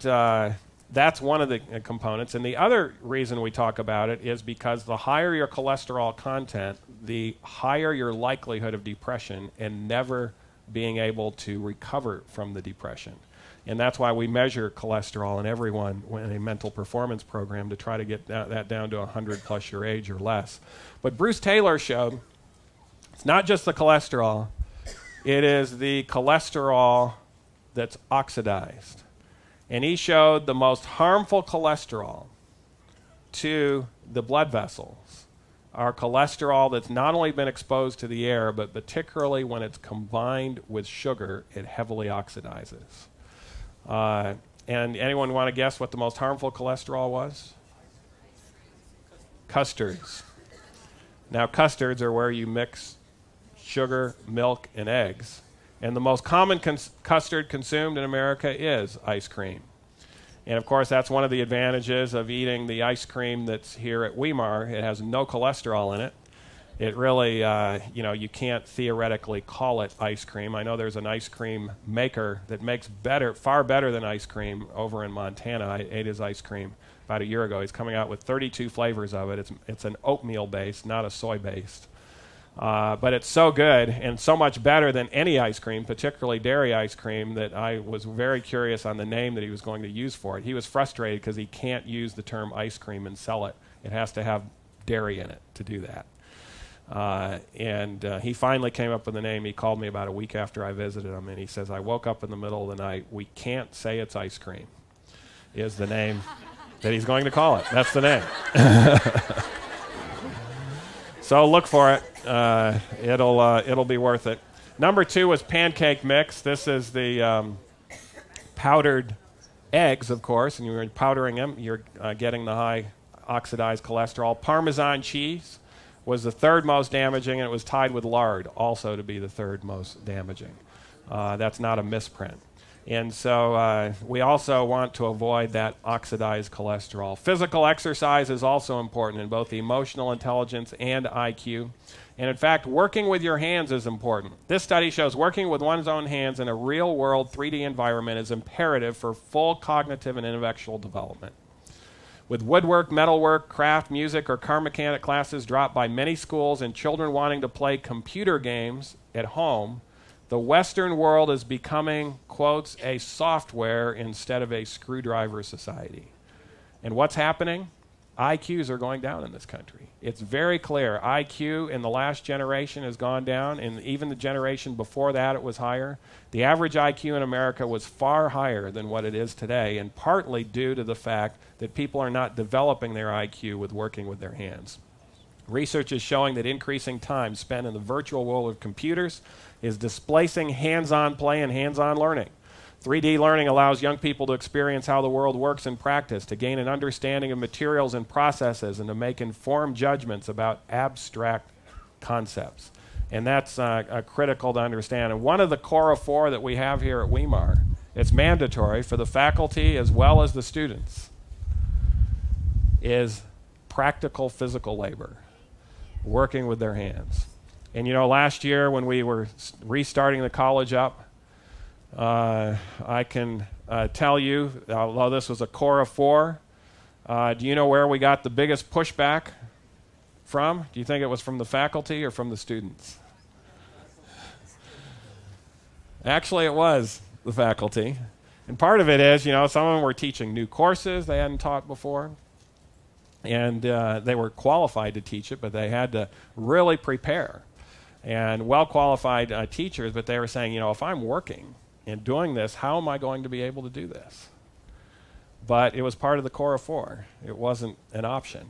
that's one of the components. And the other reason we talk about it is because the higher your cholesterol content, the higher your likelihood of depression and never being able to recover from the depression. And that's why we measure cholesterol in everyone in a mental performance program to try to get that down to 100 plus your age or less. But Bruce Taylor showed it's not just the cholesterol, it is the cholesterol that's oxidized. And he showed the most harmful cholesterol to the blood vessels are cholesterol that's not only been exposed to the air, but particularly when it's combined with sugar, it heavily oxidizes. And anyone want to guess what the most harmful cholesterol was? Custards. Now, custards are where you mix sugar, milk, and eggs. And the most common custard consumed in America is ice cream. And, of course, that's one of the advantages of eating the ice cream that's here at Weimar. It has no cholesterol in it. It really, you can't theoretically call it ice cream. I know there's an ice cream maker that makes far better than ice cream over in Montana. I ate his ice cream about a year ago. He's coming out with 32 flavors of it. It's an oatmeal-based, not a soy-based. But it's so good and so much better than any ice cream, particularly dairy ice cream, that I was very curious on the name that he was going to use for it. He was frustrated because he can't use the term ice cream and sell it. It has to have dairy in it to do that. And he finally came up with a name. He called me about a week after I visited him, and he says, I woke up in the middle of the night. We can't say it's ice cream is the name that he's going to call it. That's the name. So look for it. It'll be worth it. Number 2 was pancake mix. This is the powdered eggs, of course, and you're powdering them. You're getting the high oxidized cholesterol. Parmesan cheese was the third most damaging, and it was tied with lard also to be the third most damaging. That's not a misprint. And so we also want to avoid that oxidized cholesterol. Physical exercise is also important in both emotional intelligence and IQ. And in fact, working with your hands is important. This study shows working with one's own hands in a real-world 3D environment is imperative for full cognitive and intellectual development. With woodwork, metalwork, craft, music, or car mechanic classes dropped by many schools and children wanting to play computer games at home, the Western world is becoming, quotes, a software instead of a screwdriver society. And what's happening? IQs are going down in this country. It's very clear. IQ in the last generation has gone down, and even the generation before that it was higher. The average IQ in America was far higher than what it is today, and partly due to the fact that people are not developing their IQ with working with their hands. Research is showing that increasing time spent in the virtual world of computers is displacing hands-on play and hands-on learning. 3D learning allows young people to experience how the world works in practice, to gain an understanding of materials and processes, and to make informed judgments about abstract concepts. And that's critical to understand. And one of the core of 4 that we have here at Weimar, it's mandatory for the faculty as well as the students, is practical physical labor, working with their hands. And you know, last year when we were restarting the college up, I can tell you, although this was a core of 4, do you know where we got the biggest pushback from? Do you think it was from the faculty or from the students? Actually, it was the faculty. And part of it is, you know, some of them were teaching new courses they hadn't taught before. And they were qualified to teach it, but they had to really prepare. And well-qualified teachers, but they were saying, you know, if I'm working and doing this, how am I going to be able to do this? But it was part of the core of 4. It wasn't an option.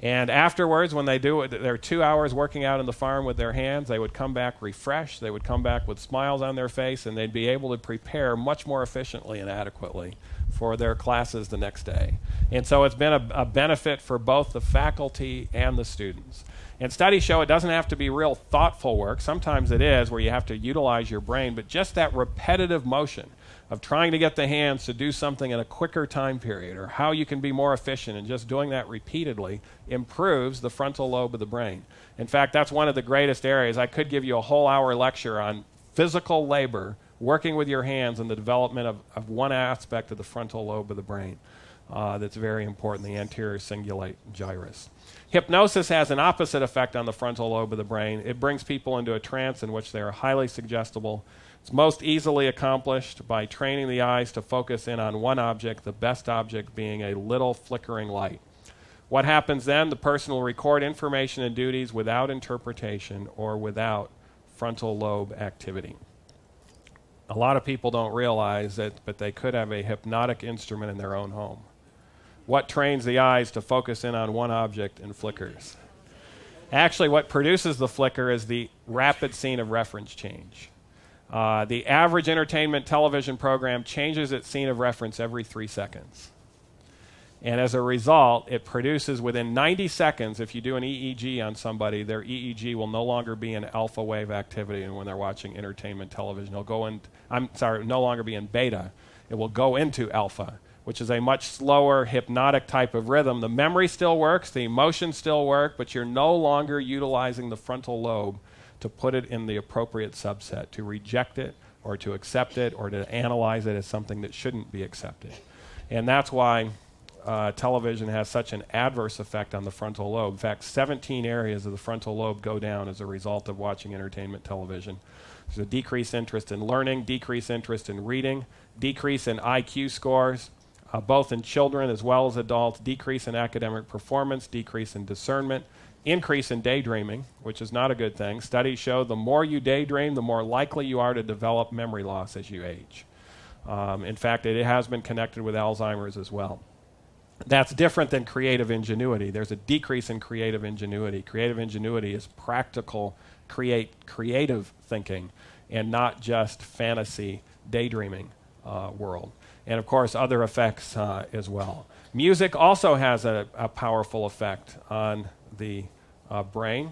And afterwards, when they do it, they're 2 hours working out in the farm with their hands, they would come back refreshed, they would come back with smiles on their face, and they'd be able to prepare much more efficiently and adequately for their classes the next day. And so it's been a benefit for both the faculty and the students. And studies show it doesn't have to be real thoughtful work. Sometimes it is, where you have to utilize your brain, but just that repetitive motion of trying to get the hands to do something in a quicker time period, or how you can be more efficient, and just doing that repeatedly improves the frontal lobe of the brain. In fact, that's one of the greatest areas. I could give you a whole hour lecture on physical labor, working with your hands, and the development of one aspect of the frontal lobe of the brain that's very important, the anterior cingulate gyrus. Hypnosis has an opposite effect on the frontal lobe of the brain. It brings people into a trance in which they are highly suggestible. It's most easily accomplished by training the eyes to focus in on one object, the best object being a little flickering light. What happens then? The person will record information and duties without interpretation or without frontal lobe activity. A lot of people don't realize that, but they could have a hypnotic instrument in their own home. What trains the eyes to focus in on one object and flickers? Actually, what produces the flicker is the rapid scene of reference change. The average entertainment television program changes its scene of reference every 3 seconds. And as a result, it produces within 90 seconds, if you do an EEG on somebody, their EEG will no longer be in alpha wave activity, and when they're watching entertainment television, it'll go in, no longer be in beta. It will go into alpha, which is a much slower hypnotic type of rhythm. The memory still works, the emotions still work, but you're no longer utilizing the frontal lobe to put it in the appropriate subset, to reject it or to accept it or to analyze it as something that shouldn't be accepted. And that's why television has such an adverse effect on the frontal lobe. In fact, 17 areas of the frontal lobe go down as a result of watching entertainment television. There's a decreased interest in learning, decreased interest in reading, decrease in IQ scores, both in children as well as adults, decrease in academic performance, decrease in discernment, increase in daydreaming, which is not a good thing. Studies show the more you daydream, the more likely you are to develop memory loss as you age. In fact, it has been connected with Alzheimer's as well. That's different than creative ingenuity. There's a decrease in creative ingenuity. Creative ingenuity is practical, creative thinking, and not just fantasy, daydreaming world. And of course, other effects as well. Music also has a powerful effect on the brain.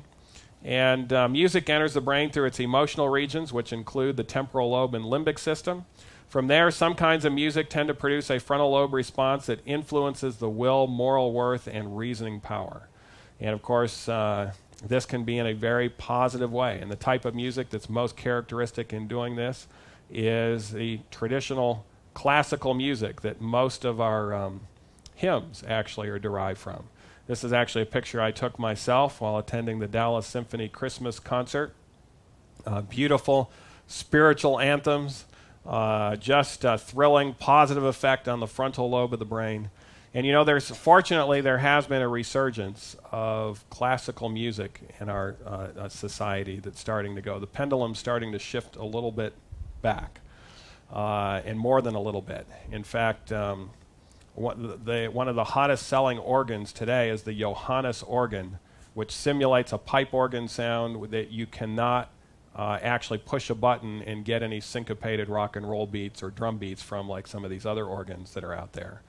And music enters the brain through its emotional regions, which include the temporal lobe and limbic system. From there, some kinds of music tend to produce a frontal lobe response that influences the will, moral worth, and reasoning power. And of course, this can be in a very positive way. And the type of music that's most characteristic in doing this is the traditional classical music that most of our hymns actually are derived from. This is actually a picture I took myself while attending the Dallas Symphony Christmas concert. Beautiful spiritual anthems, just a thrilling, positive effect on the frontal lobe of the brain. And you know, fortunately, there has been a resurgence of classical music in our society that's starting to go. The pendulum's starting to shift a little bit back, and more than a little bit. In fact, one of the hottest selling organs today is the Johannes organ which simulates a pipe organ sound that you cannot actually push a button and get any syncopated rock and roll beats or drum beats from, like some of these other organs that are out there.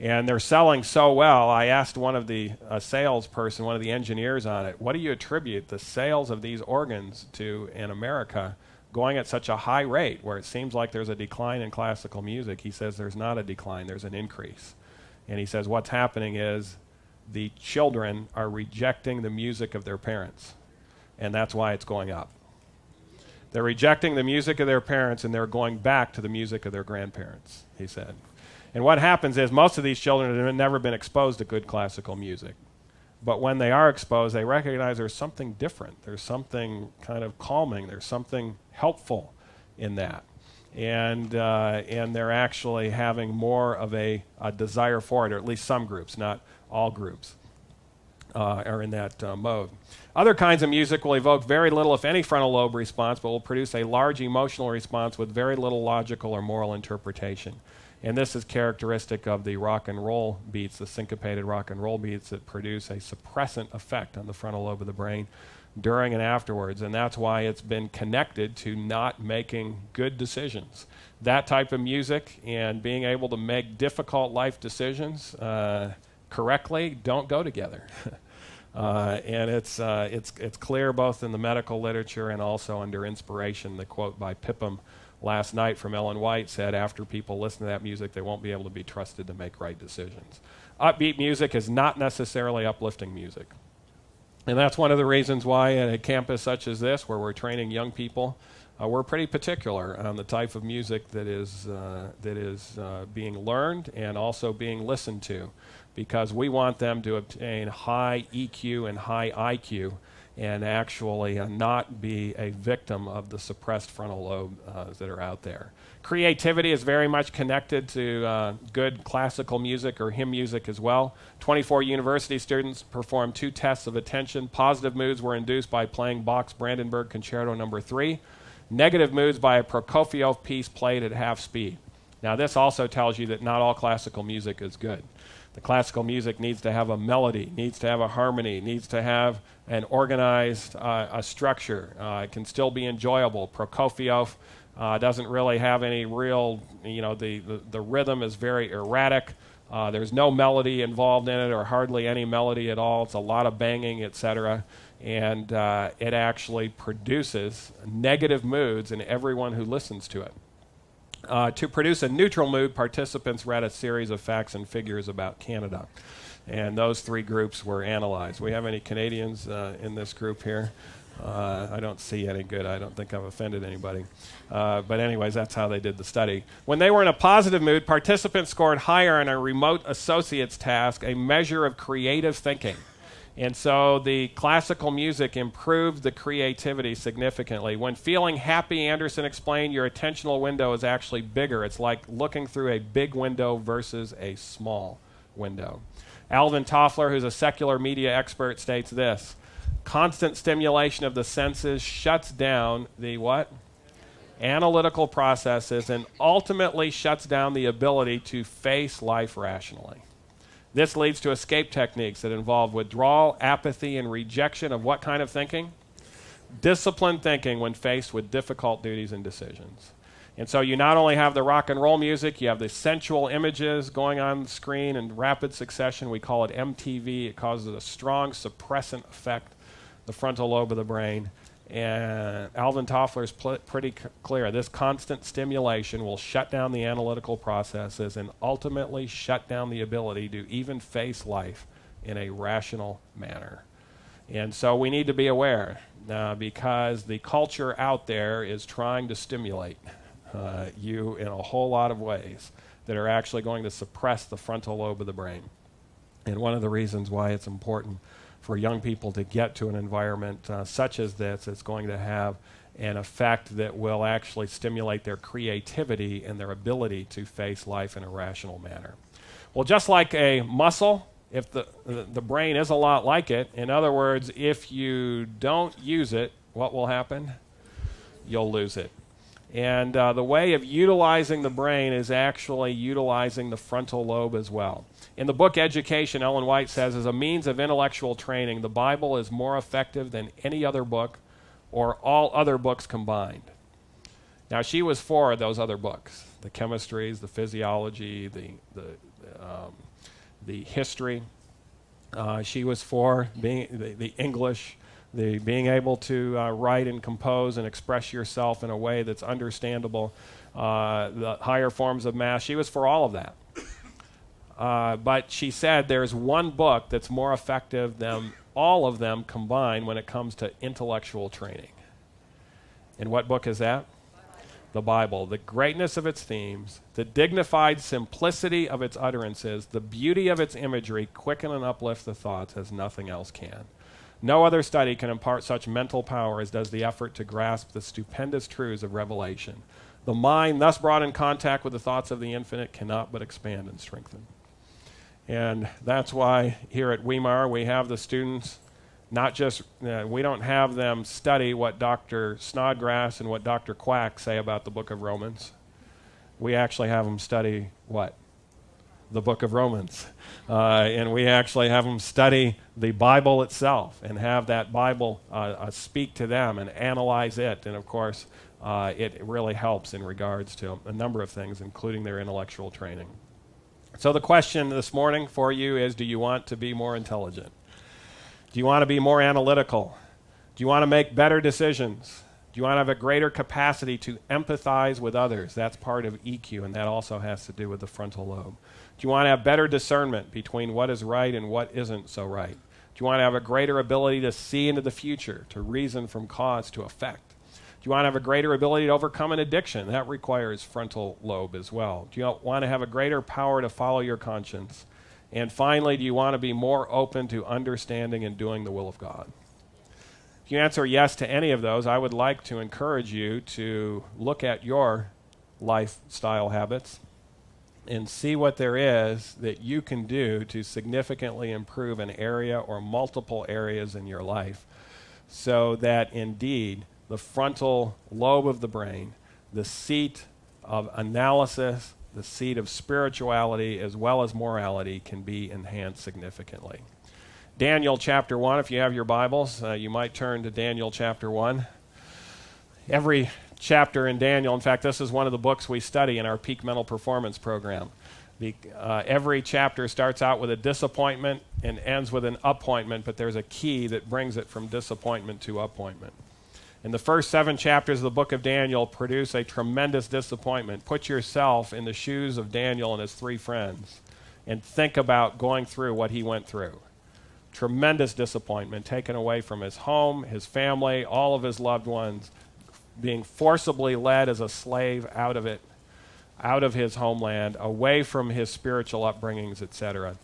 And they're selling so well. I asked one of the salesperson, one of the engineers on it, what do you attribute the sales of these organs to in America going at such a high rate where it seems like there's a decline in classical music? He says there's not a decline, there's an increase. And he says what's happening is the children are rejecting the music of their parents, and that's why it's going up. They're rejecting the music of their parents, and they're going back to the music of their grandparents, he said. And what happens is most of these children have never been exposed to good classical music. But when they are exposed, they recognize there's something different. There's something kind of calming. There's something helpful in that. And they're actually having more of a desire for it, or at least some groups, not all groups, are in that mode. Other kinds of music will evoke very little, if any, frontal lobe response, but will produce a large emotional response with very little logical or moral interpretation. And this is characteristic of the rock and roll beats, the syncopated rock and roll beats that produce a suppressant effect on the frontal lobe of the brain during and afterwards. And that's why it's been connected to not making good decisions. That type of music and being able to make difficult life decisions correctly don't go together. And it's clear both in the medical literature and also under inspiration. The quote by Pippum last night from Ellen White said, after people listen to that music, they won't be able to be trusted to make right decisions. Upbeat music is not necessarily uplifting music. And that's one of the reasons why at a campus such as this, where we're training young people, we're pretty particular on the type of music that is being learned and also being listened to, because we want them to obtain high EQ and high IQ and actually not be a victim of the suppressed frontal lobe that are out there. Creativity is very much connected to good classical music or hymn music as well. 24 university students performed 2 tests of attention. Positive moods were induced by playing Bach's Brandenburg Concerto No. 3. Negative moods by a Prokofiev piece played at half speed. Now this also tells you that not all classical music is good. The classical music needs to have a melody, needs to have a harmony, needs to have an organized a structure. It can still be enjoyable. Prokofiev doesn't really have any real, the rhythm is very erratic. There's no melody involved in it, or hardly any melody at all. It's a lot of banging, etc. And it actually produces negative moods in everyone who listens to it. To produce a neutral mood, participants read a series of facts and figures about Canada. And those 3 groups were analyzed. We have any Canadians in this group here? I don't see any. Good. I don't think I've offended anybody. But anyways, that's how they did the study. When they were in a positive mood, participants scored higher on a remote associates task, a measure of creative thinking. And so the classical music improved the creativity significantly. When feeling happy, Anderson explained, your attentional window is actually bigger. It's like looking through a big window versus a small window. Alvin Toffler, who's a secular media expert, states this: constant stimulation of the senses shuts down the what? Analytical processes, and ultimately shuts down the ability to face life rationally. This leads to escape techniques that involve withdrawal, apathy, and rejection of what kind of thinking? Disciplined thinking when faced with difficult duties and decisions. And so you not only have the rock and roll music, you have the sensual images going on the screen in rapid succession. We call it MTV. It causes a strong suppressant effect, the frontal lobe of the brain. And Alvin Toffler is pretty clear. This constant stimulation will shut down the analytical processes and ultimately shut down the ability to even face life in a rational manner. And so we need to be aware because the culture out there is trying to stimulate you in a whole lot of ways that are actually going to suppress the frontal lobe of the brain. And one of the reasons why it's important for young people to get to an environment such as this, it's going to have an effect that will actually stimulate their creativity and their ability to face life in a rational manner. Well, just like a muscle, if the brain is a lot like it, in other words, if you don't use it, what will happen? You'll lose it. And the way of utilizing the brain is actually utilizing the frontal lobe as well. In the book Education, Ellen White says, as a means of intellectual training, the Bible is more effective than any other book or all other books combined. Now, she was for those other books, the chemistries, the physiology, the history. She was for the English, the being able to write and compose and express yourself in a way that's understandable, the higher forms of math. She was for all of that. But she said there's one book that's more effective than all of them combined when it comes to intellectual training. And what book is that? The Bible. The greatness of its themes, the dignified simplicity of its utterances, the beauty of its imagery quicken and uplift the thoughts as nothing else can. No other study can impart such mental power as does the effort to grasp the stupendous truths of Revelation. The mind, thus brought in contact with the thoughts of the infinite, cannot but expand and strengthen. And that's why here at Weimar we have the students, not just, we don't have them study what Dr. Snodgrass and what Dr. Quack say about the book of Romans. We actually have them study what? The book of Romans. And we actually have them study the Bible itself and have that Bible speak to them and analyze it. And of course, it really helps in regards to a number of things, including their intellectual training. So the question this morning for you is, do you want to be more intelligent? Do you want to be more analytical? Do you want to make better decisions? Do you want to have a greater capacity to empathize with others? That's part of EQ, and that also has to do with the frontal lobe. Do you want to have better discernment between what is right and what isn't so right? Do you want to have a greater ability to see into the future, to reason from cause to effect? Do you want to have a greater ability to overcome an addiction? That requires frontal lobe as well. Do you want to have a greater power to follow your conscience? And finally, do you want to be more open to understanding and doing the will of God? If you answer yes to any of those, I would like to encourage you to look at your lifestyle habits and see what there is that you can do to significantly improve an area or multiple areas in your life so that indeed the frontal lobe of the brain, the seat of analysis, the seat of spirituality as well as morality can be enhanced significantly. Daniel chapter 1, if you have your Bibles, you might turn to Daniel chapter 1. Every chapter in Daniel, in fact, this is one of the books we study in our Peak Mental Performance program. Every chapter starts out with a disappointment and ends with an appointment, but there's a key that brings it from disappointment to appointment. And the first 7 chapters of the book of Daniel produce a tremendous disappointment. Put yourself in the shoes of Daniel and his 3 friends and think about going through what he went through. Tremendous disappointment, taken away from his home, his family, all of his loved ones, being forcibly led as a slave out of it, out of his homeland, away from his spiritual upbringings, etc.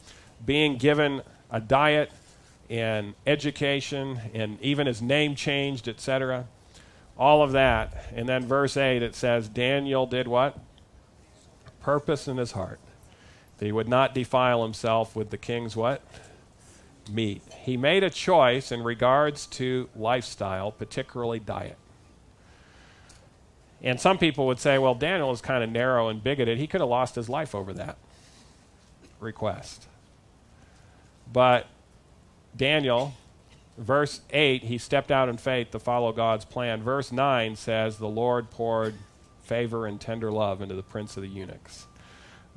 Being given a diet and education, and even his name changed, etc. All of that. And then verse 8, it says, Daniel did what? Purpose in his heart, that he would not defile himself with the king's what? Meat. He made a choice in regards to lifestyle, particularly diet. And some people would say, well, Daniel is kind of narrow and bigoted. He could have lost his life over that request. But Daniel, verse 8, he stepped out in faith to follow God's plan. Verse 9 says, the Lord poured favor and tender love into the prince of the eunuchs.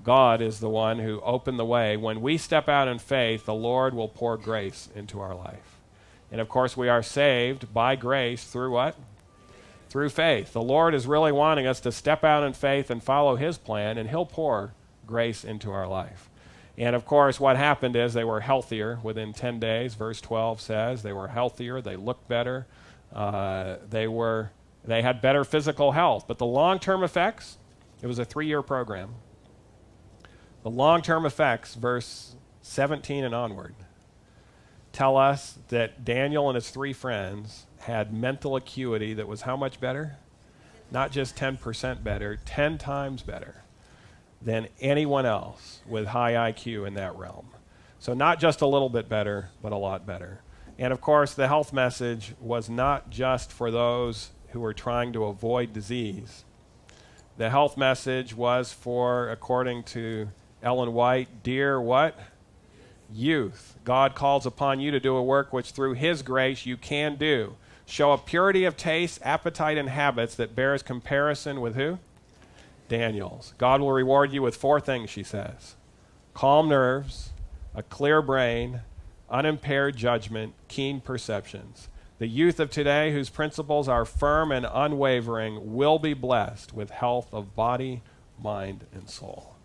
God is the one who opened the way. When we step out in faith, the Lord will pour grace into our life. And of course, we are saved by grace through what? Through faith. The Lord is really wanting us to step out in faith and follow his plan, and he'll pour grace into our life. And of course, what happened is they were healthier within 10 days. Verse 12 says they were healthier, they looked better, they had better physical health. But the long-term effects, it was a 3-year program. The long-term effects, verse 17 and onward, tell us that Daniel and his 3 friends had mental acuity that was how much better? Not just 10% better, 10 times better than anyone else with high IQ in that realm. So not just a little bit better, but a lot better. And of course, the health message was not just for those who were trying to avoid disease, The health message was for, according to Ellen White, dear what? Youth. God calls upon you to do a work which through his grace you can do. Show a purity of taste, appetite, and habits that bears comparison with who? Daniel's. God will reward you with 4 things, she says. Calm nerves, a clear brain, unimpaired judgment, keen perceptions. The youth of today, whose principles are firm and unwavering, will be blessed with health of body, mind, and soul.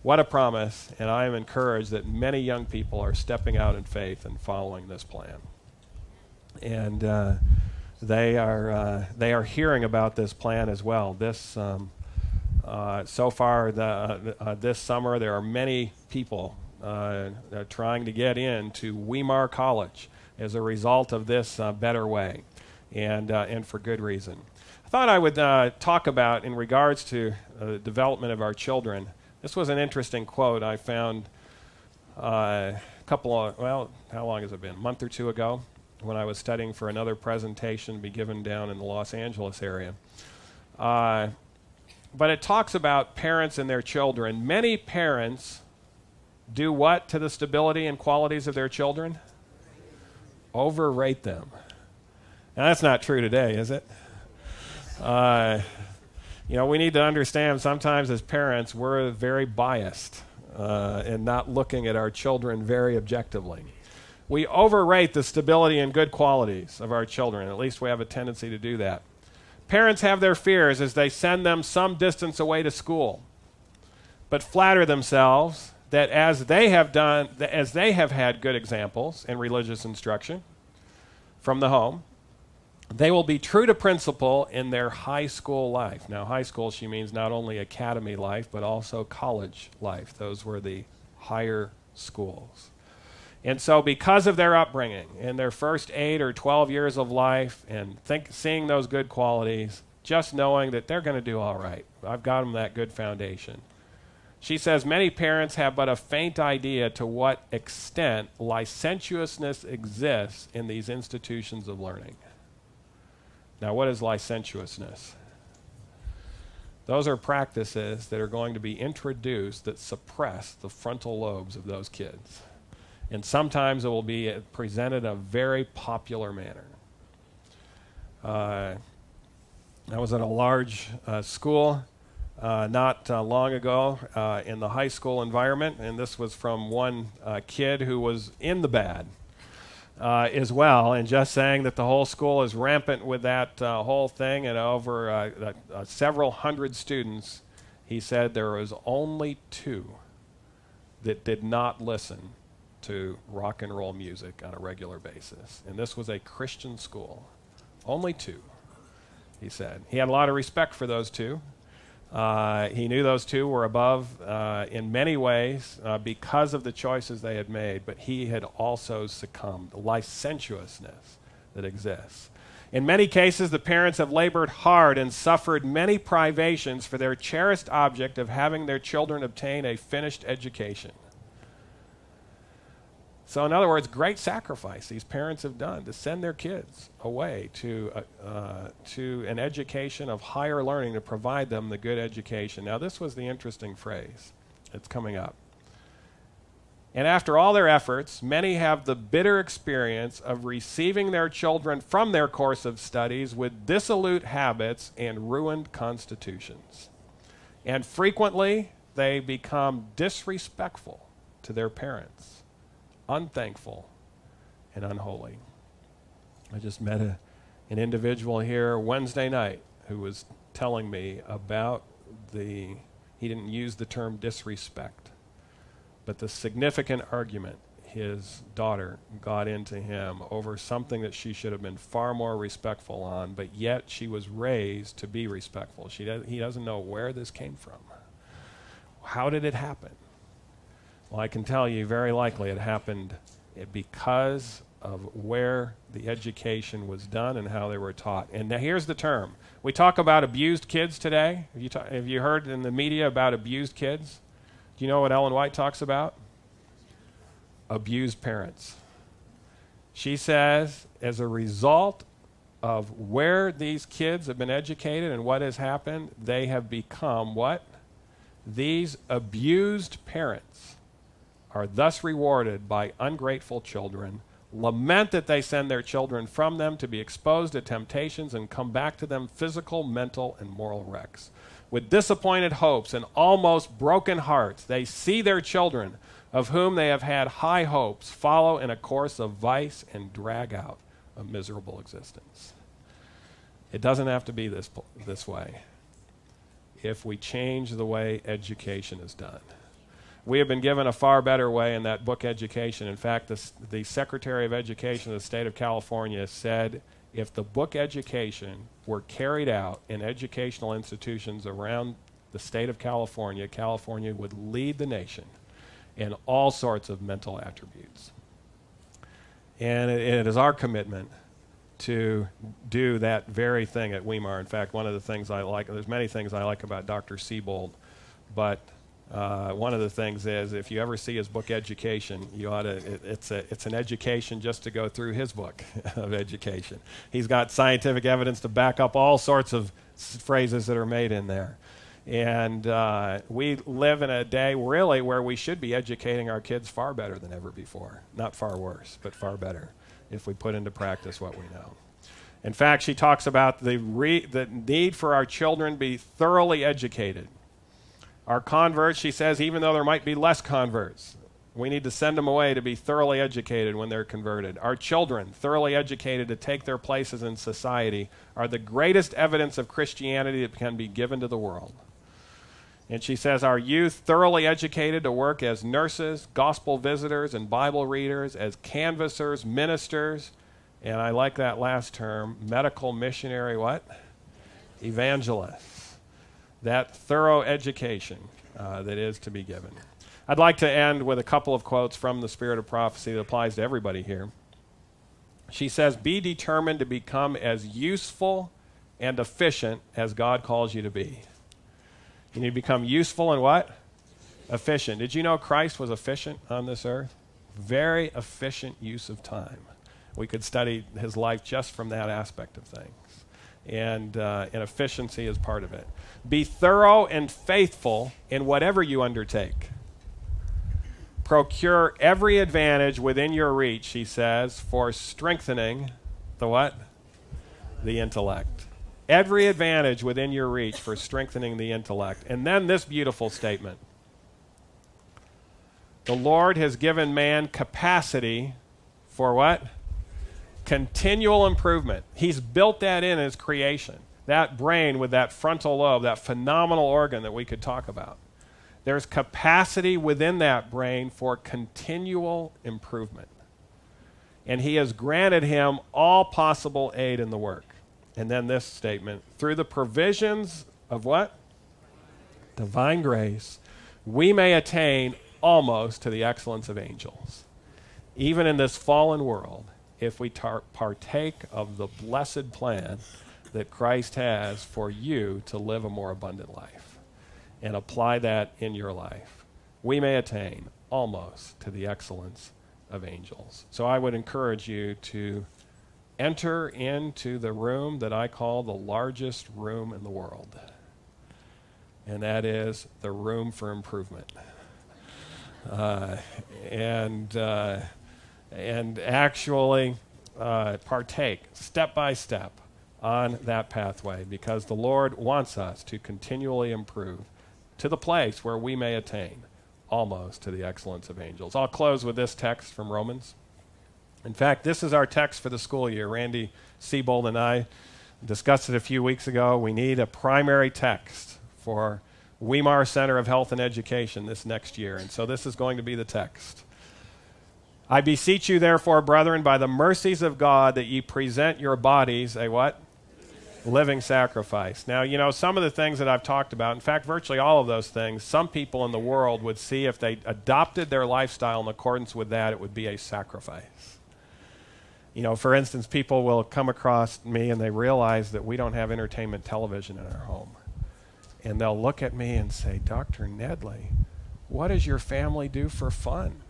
What a promise, and I am encouraged that many young people are stepping out in faith and following this plan. And they are hearing about this plan as well. This so far this summer, there are many people trying to get into Weimar College as a result of this better way, and for good reason. I thought I would talk about, in regards to the development of our children. This was an interesting quote I found how long has it been? A month or 2 ago, when I was studying for another presentation to be given down in the Los Angeles area. But it talks about parents and their children. Many parents do what to the stability and qualities of their children? Overrate them. Now, that's not true today, is it? We need to understand sometimes as parents we're very biased and not looking at our children very objectively. We overrate the stability and good qualities of our children. At least we have a tendency to do that. Parents have their fears as they send them some distance away to school, but flatter themselves that as they have had good examples in religious instruction from the home, they will be true to principle in their high school life. Now, high school, she means not only academy life, but also college life. Those were the higher schools. And so because of their upbringing in their first 8 or 12 years of life and seeing those good qualities, just knowing that they're going to do all right. I've got them that good foundation. She says many parents have but a faint idea to what extent licentiousness exists in these institutions of learning. Now, what is licentiousness? Those are practices that are going to be introduced that suppress the frontal lobes of those kids. And sometimes it will be presented in a very popular manner. I was at a large school not long ago in the high school environment, and this was from one kid who was in the bad as well, and just saying that the whole school is rampant with that whole thing, and over several hundred students, he said there was only 2 that did not listen to rock and roll music on a regular basis. And this was a Christian school. Only 2, he said. He had a lot of respect for those 2. He knew those 2 were above in many ways because of the choices they had made, but he had also succumbed to licentiousness that exists. In many cases, the parents have labored hard and suffered many privations for their cherished object of having their children obtain a finished education. So in other words, great sacrifice these parents have done to send their kids away to an education of higher learning to provide them the good education. Now, this was the interesting phrase that's coming up. And after all their efforts, many have the bitter experience of receiving their children from their course of studies with dissolute habits and ruined constitutions. And frequently, they become disrespectful to their parents, unthankful, and unholy. I just met an individual here Wednesday night who was telling me about he didn't use the term disrespect, but the significant argument his daughter got into him over something that she should have been far more respectful on, but yet she was raised to be respectful. He doesn't know where this came from. How did it happen? Well, I can tell you very likely it happened because of where the education was done and how they were taught. And now here's the term. We talk about abused kids today. Have you heard in the media about abused kids? Do you know what Ellen White talks about? Abused parents. She says, as a result of where these kids have been educated and what has happened, they have become what? These abused parents are thus rewarded by ungrateful children, lament that they send their children from them to be exposed to temptations and come back to them physical, mental, and moral wrecks. With disappointed hopes and almost broken hearts, they see their children, of whom they have had high hopes, follow in a course of vice and drag out a miserable existence. It doesn't have to be this way if we change the way education is done. We have been given a far better way in that book, Education. In fact, the Secretary of Education of the state of California said if the book Education were carried out in educational institutions around the state of California, California would lead the nation in all sorts of mental attributes. And it is our commitment to do that very thing at Weimar. In fact, one of the things I like, there's many things I like about Dr. Siebold, but one of the things is if you ever see his book Education, you ought to, it's an education just to go through his book of education. He's got scientific evidence to back up all sorts of phrases that are made in there. And we live in a day really where we should be educating our kids far better than ever before. Not far worse, but far better if we put into practice what we know. In fact, she talks about the need for our children to be thoroughly educated. Our converts, she says, even though there might be less converts, we need to send them away to be thoroughly educated when they're converted. Our children, thoroughly educated to take their places in society, are the greatest evidence of Christianity that can be given to the world. And she says our youth, thoroughly educated to work as nurses, gospel visitors, and Bible readers, as canvassers, ministers, and I like that last term, medical missionary what? Evangelists. That thorough education that is to be given. I'd like to end with a couple of quotes from the Spirit of Prophecy that applies to everybody here. She says, be determined to become as useful and efficient as God calls you to be. You need to become useful and what? Efficient. Did you know Christ was efficient on this earth? Very efficient use of time. We could study his life just from that aspect of things. And efficiency is part of it. Be thorough and faithful in whatever you undertake. Procure every advantage within your reach, she says, for strengthening the what? The intellect. Every advantage within your reach for strengthening the intellect. And then this beautiful statement. The Lord has given man capacity for what? Continual improvement. He's built that in his creation. That brain with that frontal lobe, that phenomenal organ that we could talk about. There's capacity within that brain for continual improvement. And he has granted him all possible aid in the work. And then this statement, through the provisions of what? Divine grace, we may attain almost to the excellence of angels. Even in this fallen world, if we partake of the blessed plan that Christ has for you to live a more abundant life and apply that in your life, we may attain almost to the excellence of angels. So I would encourage you to enter into the room that I call the largest room in the world, and that is the room for improvement. And actually partake step by step on that pathway, because the Lord wants us to continually improve to the place where we may attain almost to the excellence of angels. I'll close with this text from Romans. In fact, this is our text for the school year. Randy Siebold and I discussed it a few weeks ago. We need a primary text for Weimar Center of Health and Education this next year, and so this is going to be the text. I beseech you, therefore, brethren, by the mercies of God, that ye present your bodies a what? Living sacrifice. Now, you know, some of the things that I've talked about, in fact, virtually all of those things, some people in the world would see if they adopted their lifestyle in accordance with that, it would be a sacrifice. You know, for instance, people will come across me and they realize that we don't have entertainment television in our home. And they'll look at me and say, Dr. Nedley, what does your family do for fun?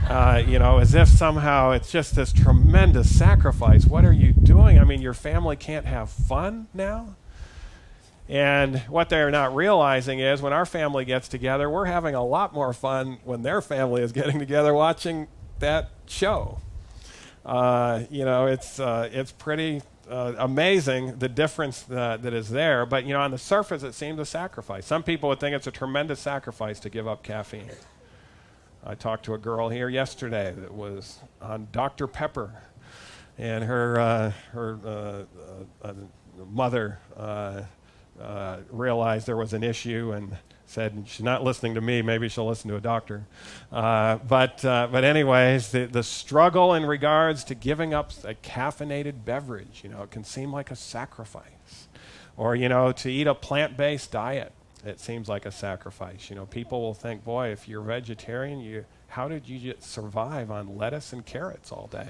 As if somehow it's just this tremendous sacrifice. What are you doing? I mean, your family can't have fun now? And what they're not realizing is when our family gets together, we're having a lot more fun when their family is getting together watching that show. It's pretty amazing the difference that is there. But, on the surface, it seems a sacrifice. Some people would think it's a tremendous sacrifice to give up caffeine. I talked to a girl here yesterday that was on Dr. Pepper, and her mother realized there was an issue and said, she's not listening to me, maybe she'll listen to a doctor. But anyways, the struggle in regards to giving up a caffeinated beverage, it can seem like a sacrifice. Or, to eat a plant-based diet, it seems like a sacrifice. People will think, boy, if you're vegetarian, how did you survive on lettuce and carrots all day?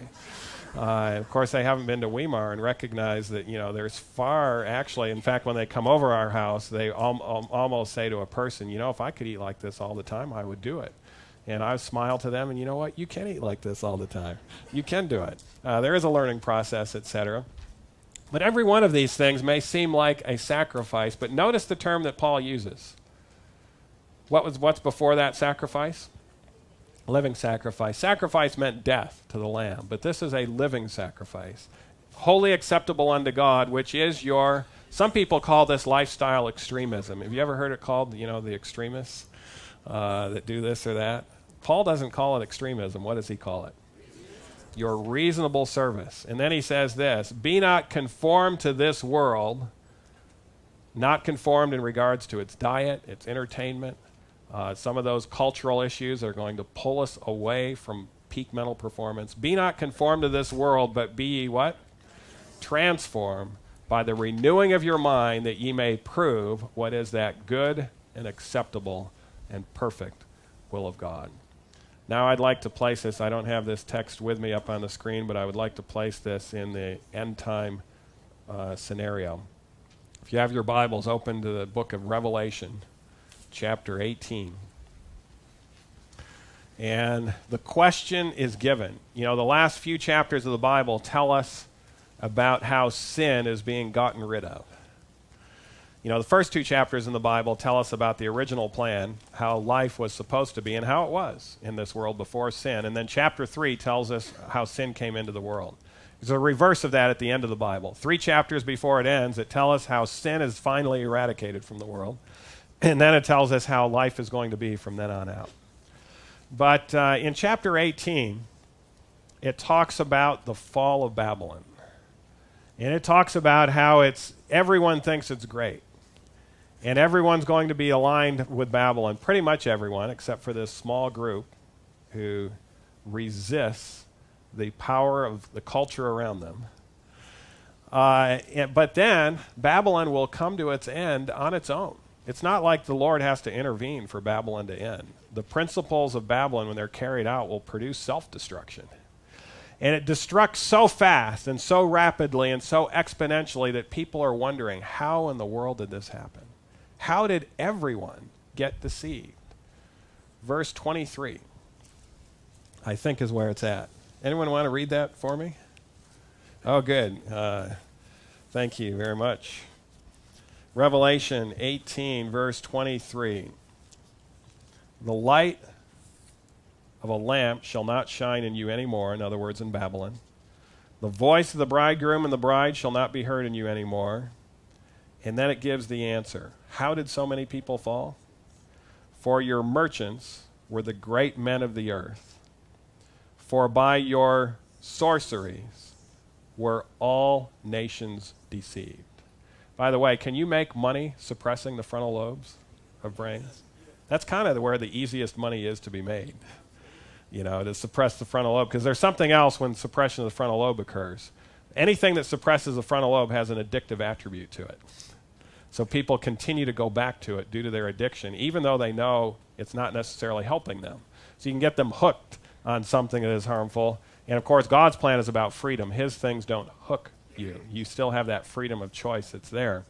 Of course, they haven't been to Weimar and recognized that, there's actually, in fact, when they come over our house, they almost say to a person, if I could eat like this all the time, I would do it. And I smile to them, and you know what? You can eat like this all the time. You can do it. There is a learning process, etc. But every one of these things may seem like a sacrifice, but notice the term that Paul uses. What's before that sacrifice? Living sacrifice. Sacrifice meant death to the lamb, but this is a living sacrifice. Wholly acceptable unto God, which is some people call this lifestyle extremism. Have you ever heard it called, the extremists that do this or that? Paul doesn't call it extremism. What does he call it? Your reasonable service. And then he says this, be not conformed to this world, not conformed in regards to its diet, its entertainment, some of those cultural issues are going to pull us away from peak mental performance. Be not conformed to this world, but be ye what? Transformed by the renewing of your mind, that ye may prove what is that good and acceptable and perfect will of God. Now I'd like to place this, I don't have this text with me up on the screen, but I would like to place this in the end time scenario. If you have your Bibles, open to the book of Revelation, chapter 18. And the question is given. The last few chapters of the Bible tell us about how sin is being gotten rid of. The first two chapters in the Bible tell us about the original plan, how life was supposed to be and how it was in this world before sin. And then chapter 3 tells us how sin came into the world. There's a reverse of that at the end of the Bible. 3 chapters before it ends, it tells us how sin is finally eradicated from the world. And then it tells us how life is going to be from then on out. But in chapter 18, it talks about the fall of Babylon. And it talks about how everyone thinks it's great. And everyone's going to be aligned with Babylon, pretty much everyone, except for this small group who resists the power of the culture around them. But then Babylon will come to its end on its own. It's not like the Lord has to intervene for Babylon to end. The principles of Babylon, when they're carried out, will produce self-destruction. And it destructs so fast and so rapidly and so exponentially that people are wondering, how in the world did this happen? How did everyone get deceived? Verse 23, I think, is where it's at. Anyone want to read that for me? Oh, good. Thank you very much. Revelation 18, verse 23. The light of a lamp shall not shine in you anymore, in other words, in Babylon. The voice of the bridegroom and the bride shall not be heard in you anymore. And then it gives the answer. How did so many people fall? For your merchants were the great men of the earth. For by your sorceries were all nations deceived. By the way, can you make money suppressing the frontal lobes of brains? That's kind of where the easiest money is to be made, to suppress the frontal lobe, because there's something else when suppression of the frontal lobe occurs. Anything that suppresses the frontal lobe has an addictive attribute to it. So people continue to go back to it due to their addiction, even though they know it's not necessarily helping them. So you can get them hooked on something that is harmful. And of course, God's plan is about freedom. His things don't hook you. You still have that freedom of choice that's there.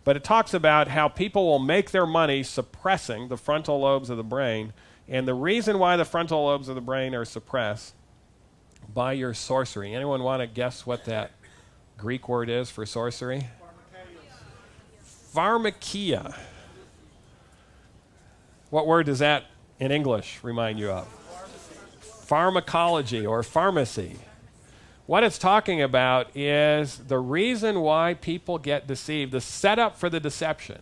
But it talks about how people will make their money suppressing the frontal lobes of the brain And the reason why the frontal lobes of the brain are suppressed by your sorcery. Anyone want to guess what that Greek word is for sorcery? Pharmakia. What word does that in English remind you of? Pharmacology or pharmacy. What it's talking about is the reason why people get deceived. The setup for the deception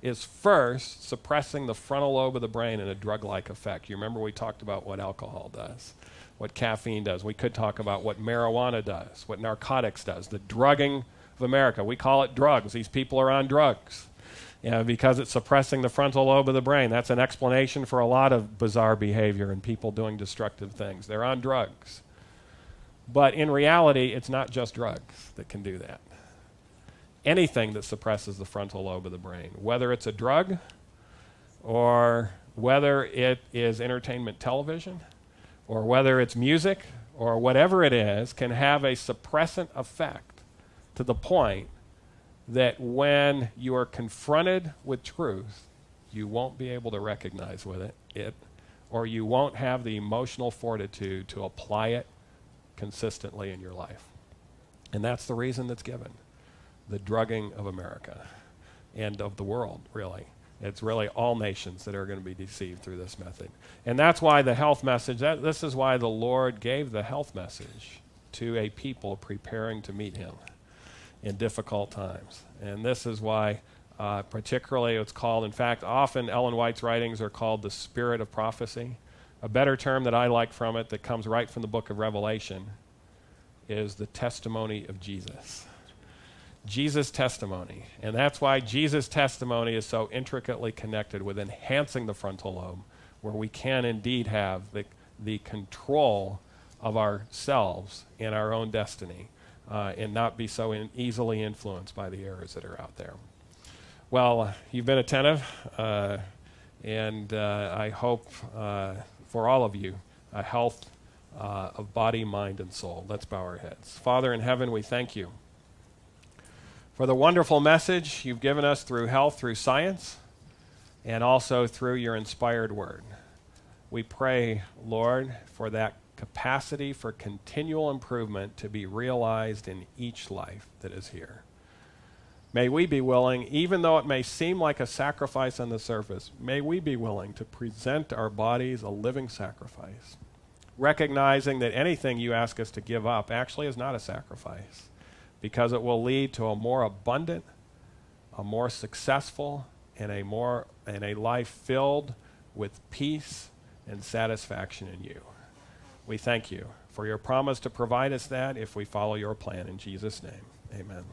is first suppressing the frontal lobe of the brain in a drug-like effect. You remember we talked about what alcohol does, what caffeine does. We could talk about what marijuana does, what narcotics does, the drugging of America. We call it drugs. These people are on drugs, because it's suppressing the frontal lobe of the brain. That's an explanation for a lot of bizarre behavior and people doing destructive things. They're on drugs. But in reality, it's not just drugs that can do that. Anything that suppresses the frontal lobe of the brain, whether it's a drug or whether it is entertainment television or whether it's music or whatever it is, can have a suppressant effect to the point that when you are confronted with truth, you won't be able to recognize with it, or you won't have the emotional fortitude to apply it consistently in your life. And that's the reason that's given. The drugging of America and of the world, really. It's really all nations that are going to be deceived through this method. And that's why the health message, this is why the Lord gave the health message to a people preparing to meet him in difficult times. And this is why particularly it's called, in fact, often Ellen White's writings are called the spirit of prophecy. A better term that I like from it that comes right from the book of Revelation is the testimony of Jesus. Jesus' testimony. And that's why Jesus' testimony is so intricately connected with enhancing the frontal lobe, where we can indeed have the control of ourselves and our own destiny, and not be so easily influenced by the errors that are out there. Well, you've been attentive, and I hope for all of you a health of body, mind, and soul. Let's bow our heads. Father in heaven, we thank you for the wonderful message you've given us through health, through science, and also through your inspired word. We pray, Lord, for that capacity for continual improvement to be realized in each life that is here. May we be willing, even though it may seem like a sacrifice on the surface, may we be willing to present our bodies a living sacrifice, recognizing that anything you ask us to give up actually is not a sacrifice, because it will lead to a more abundant, a more successful, and a life filled with peace and satisfaction in you. We thank you for your promise to provide us that if we follow your plan. In Jesus' name, amen.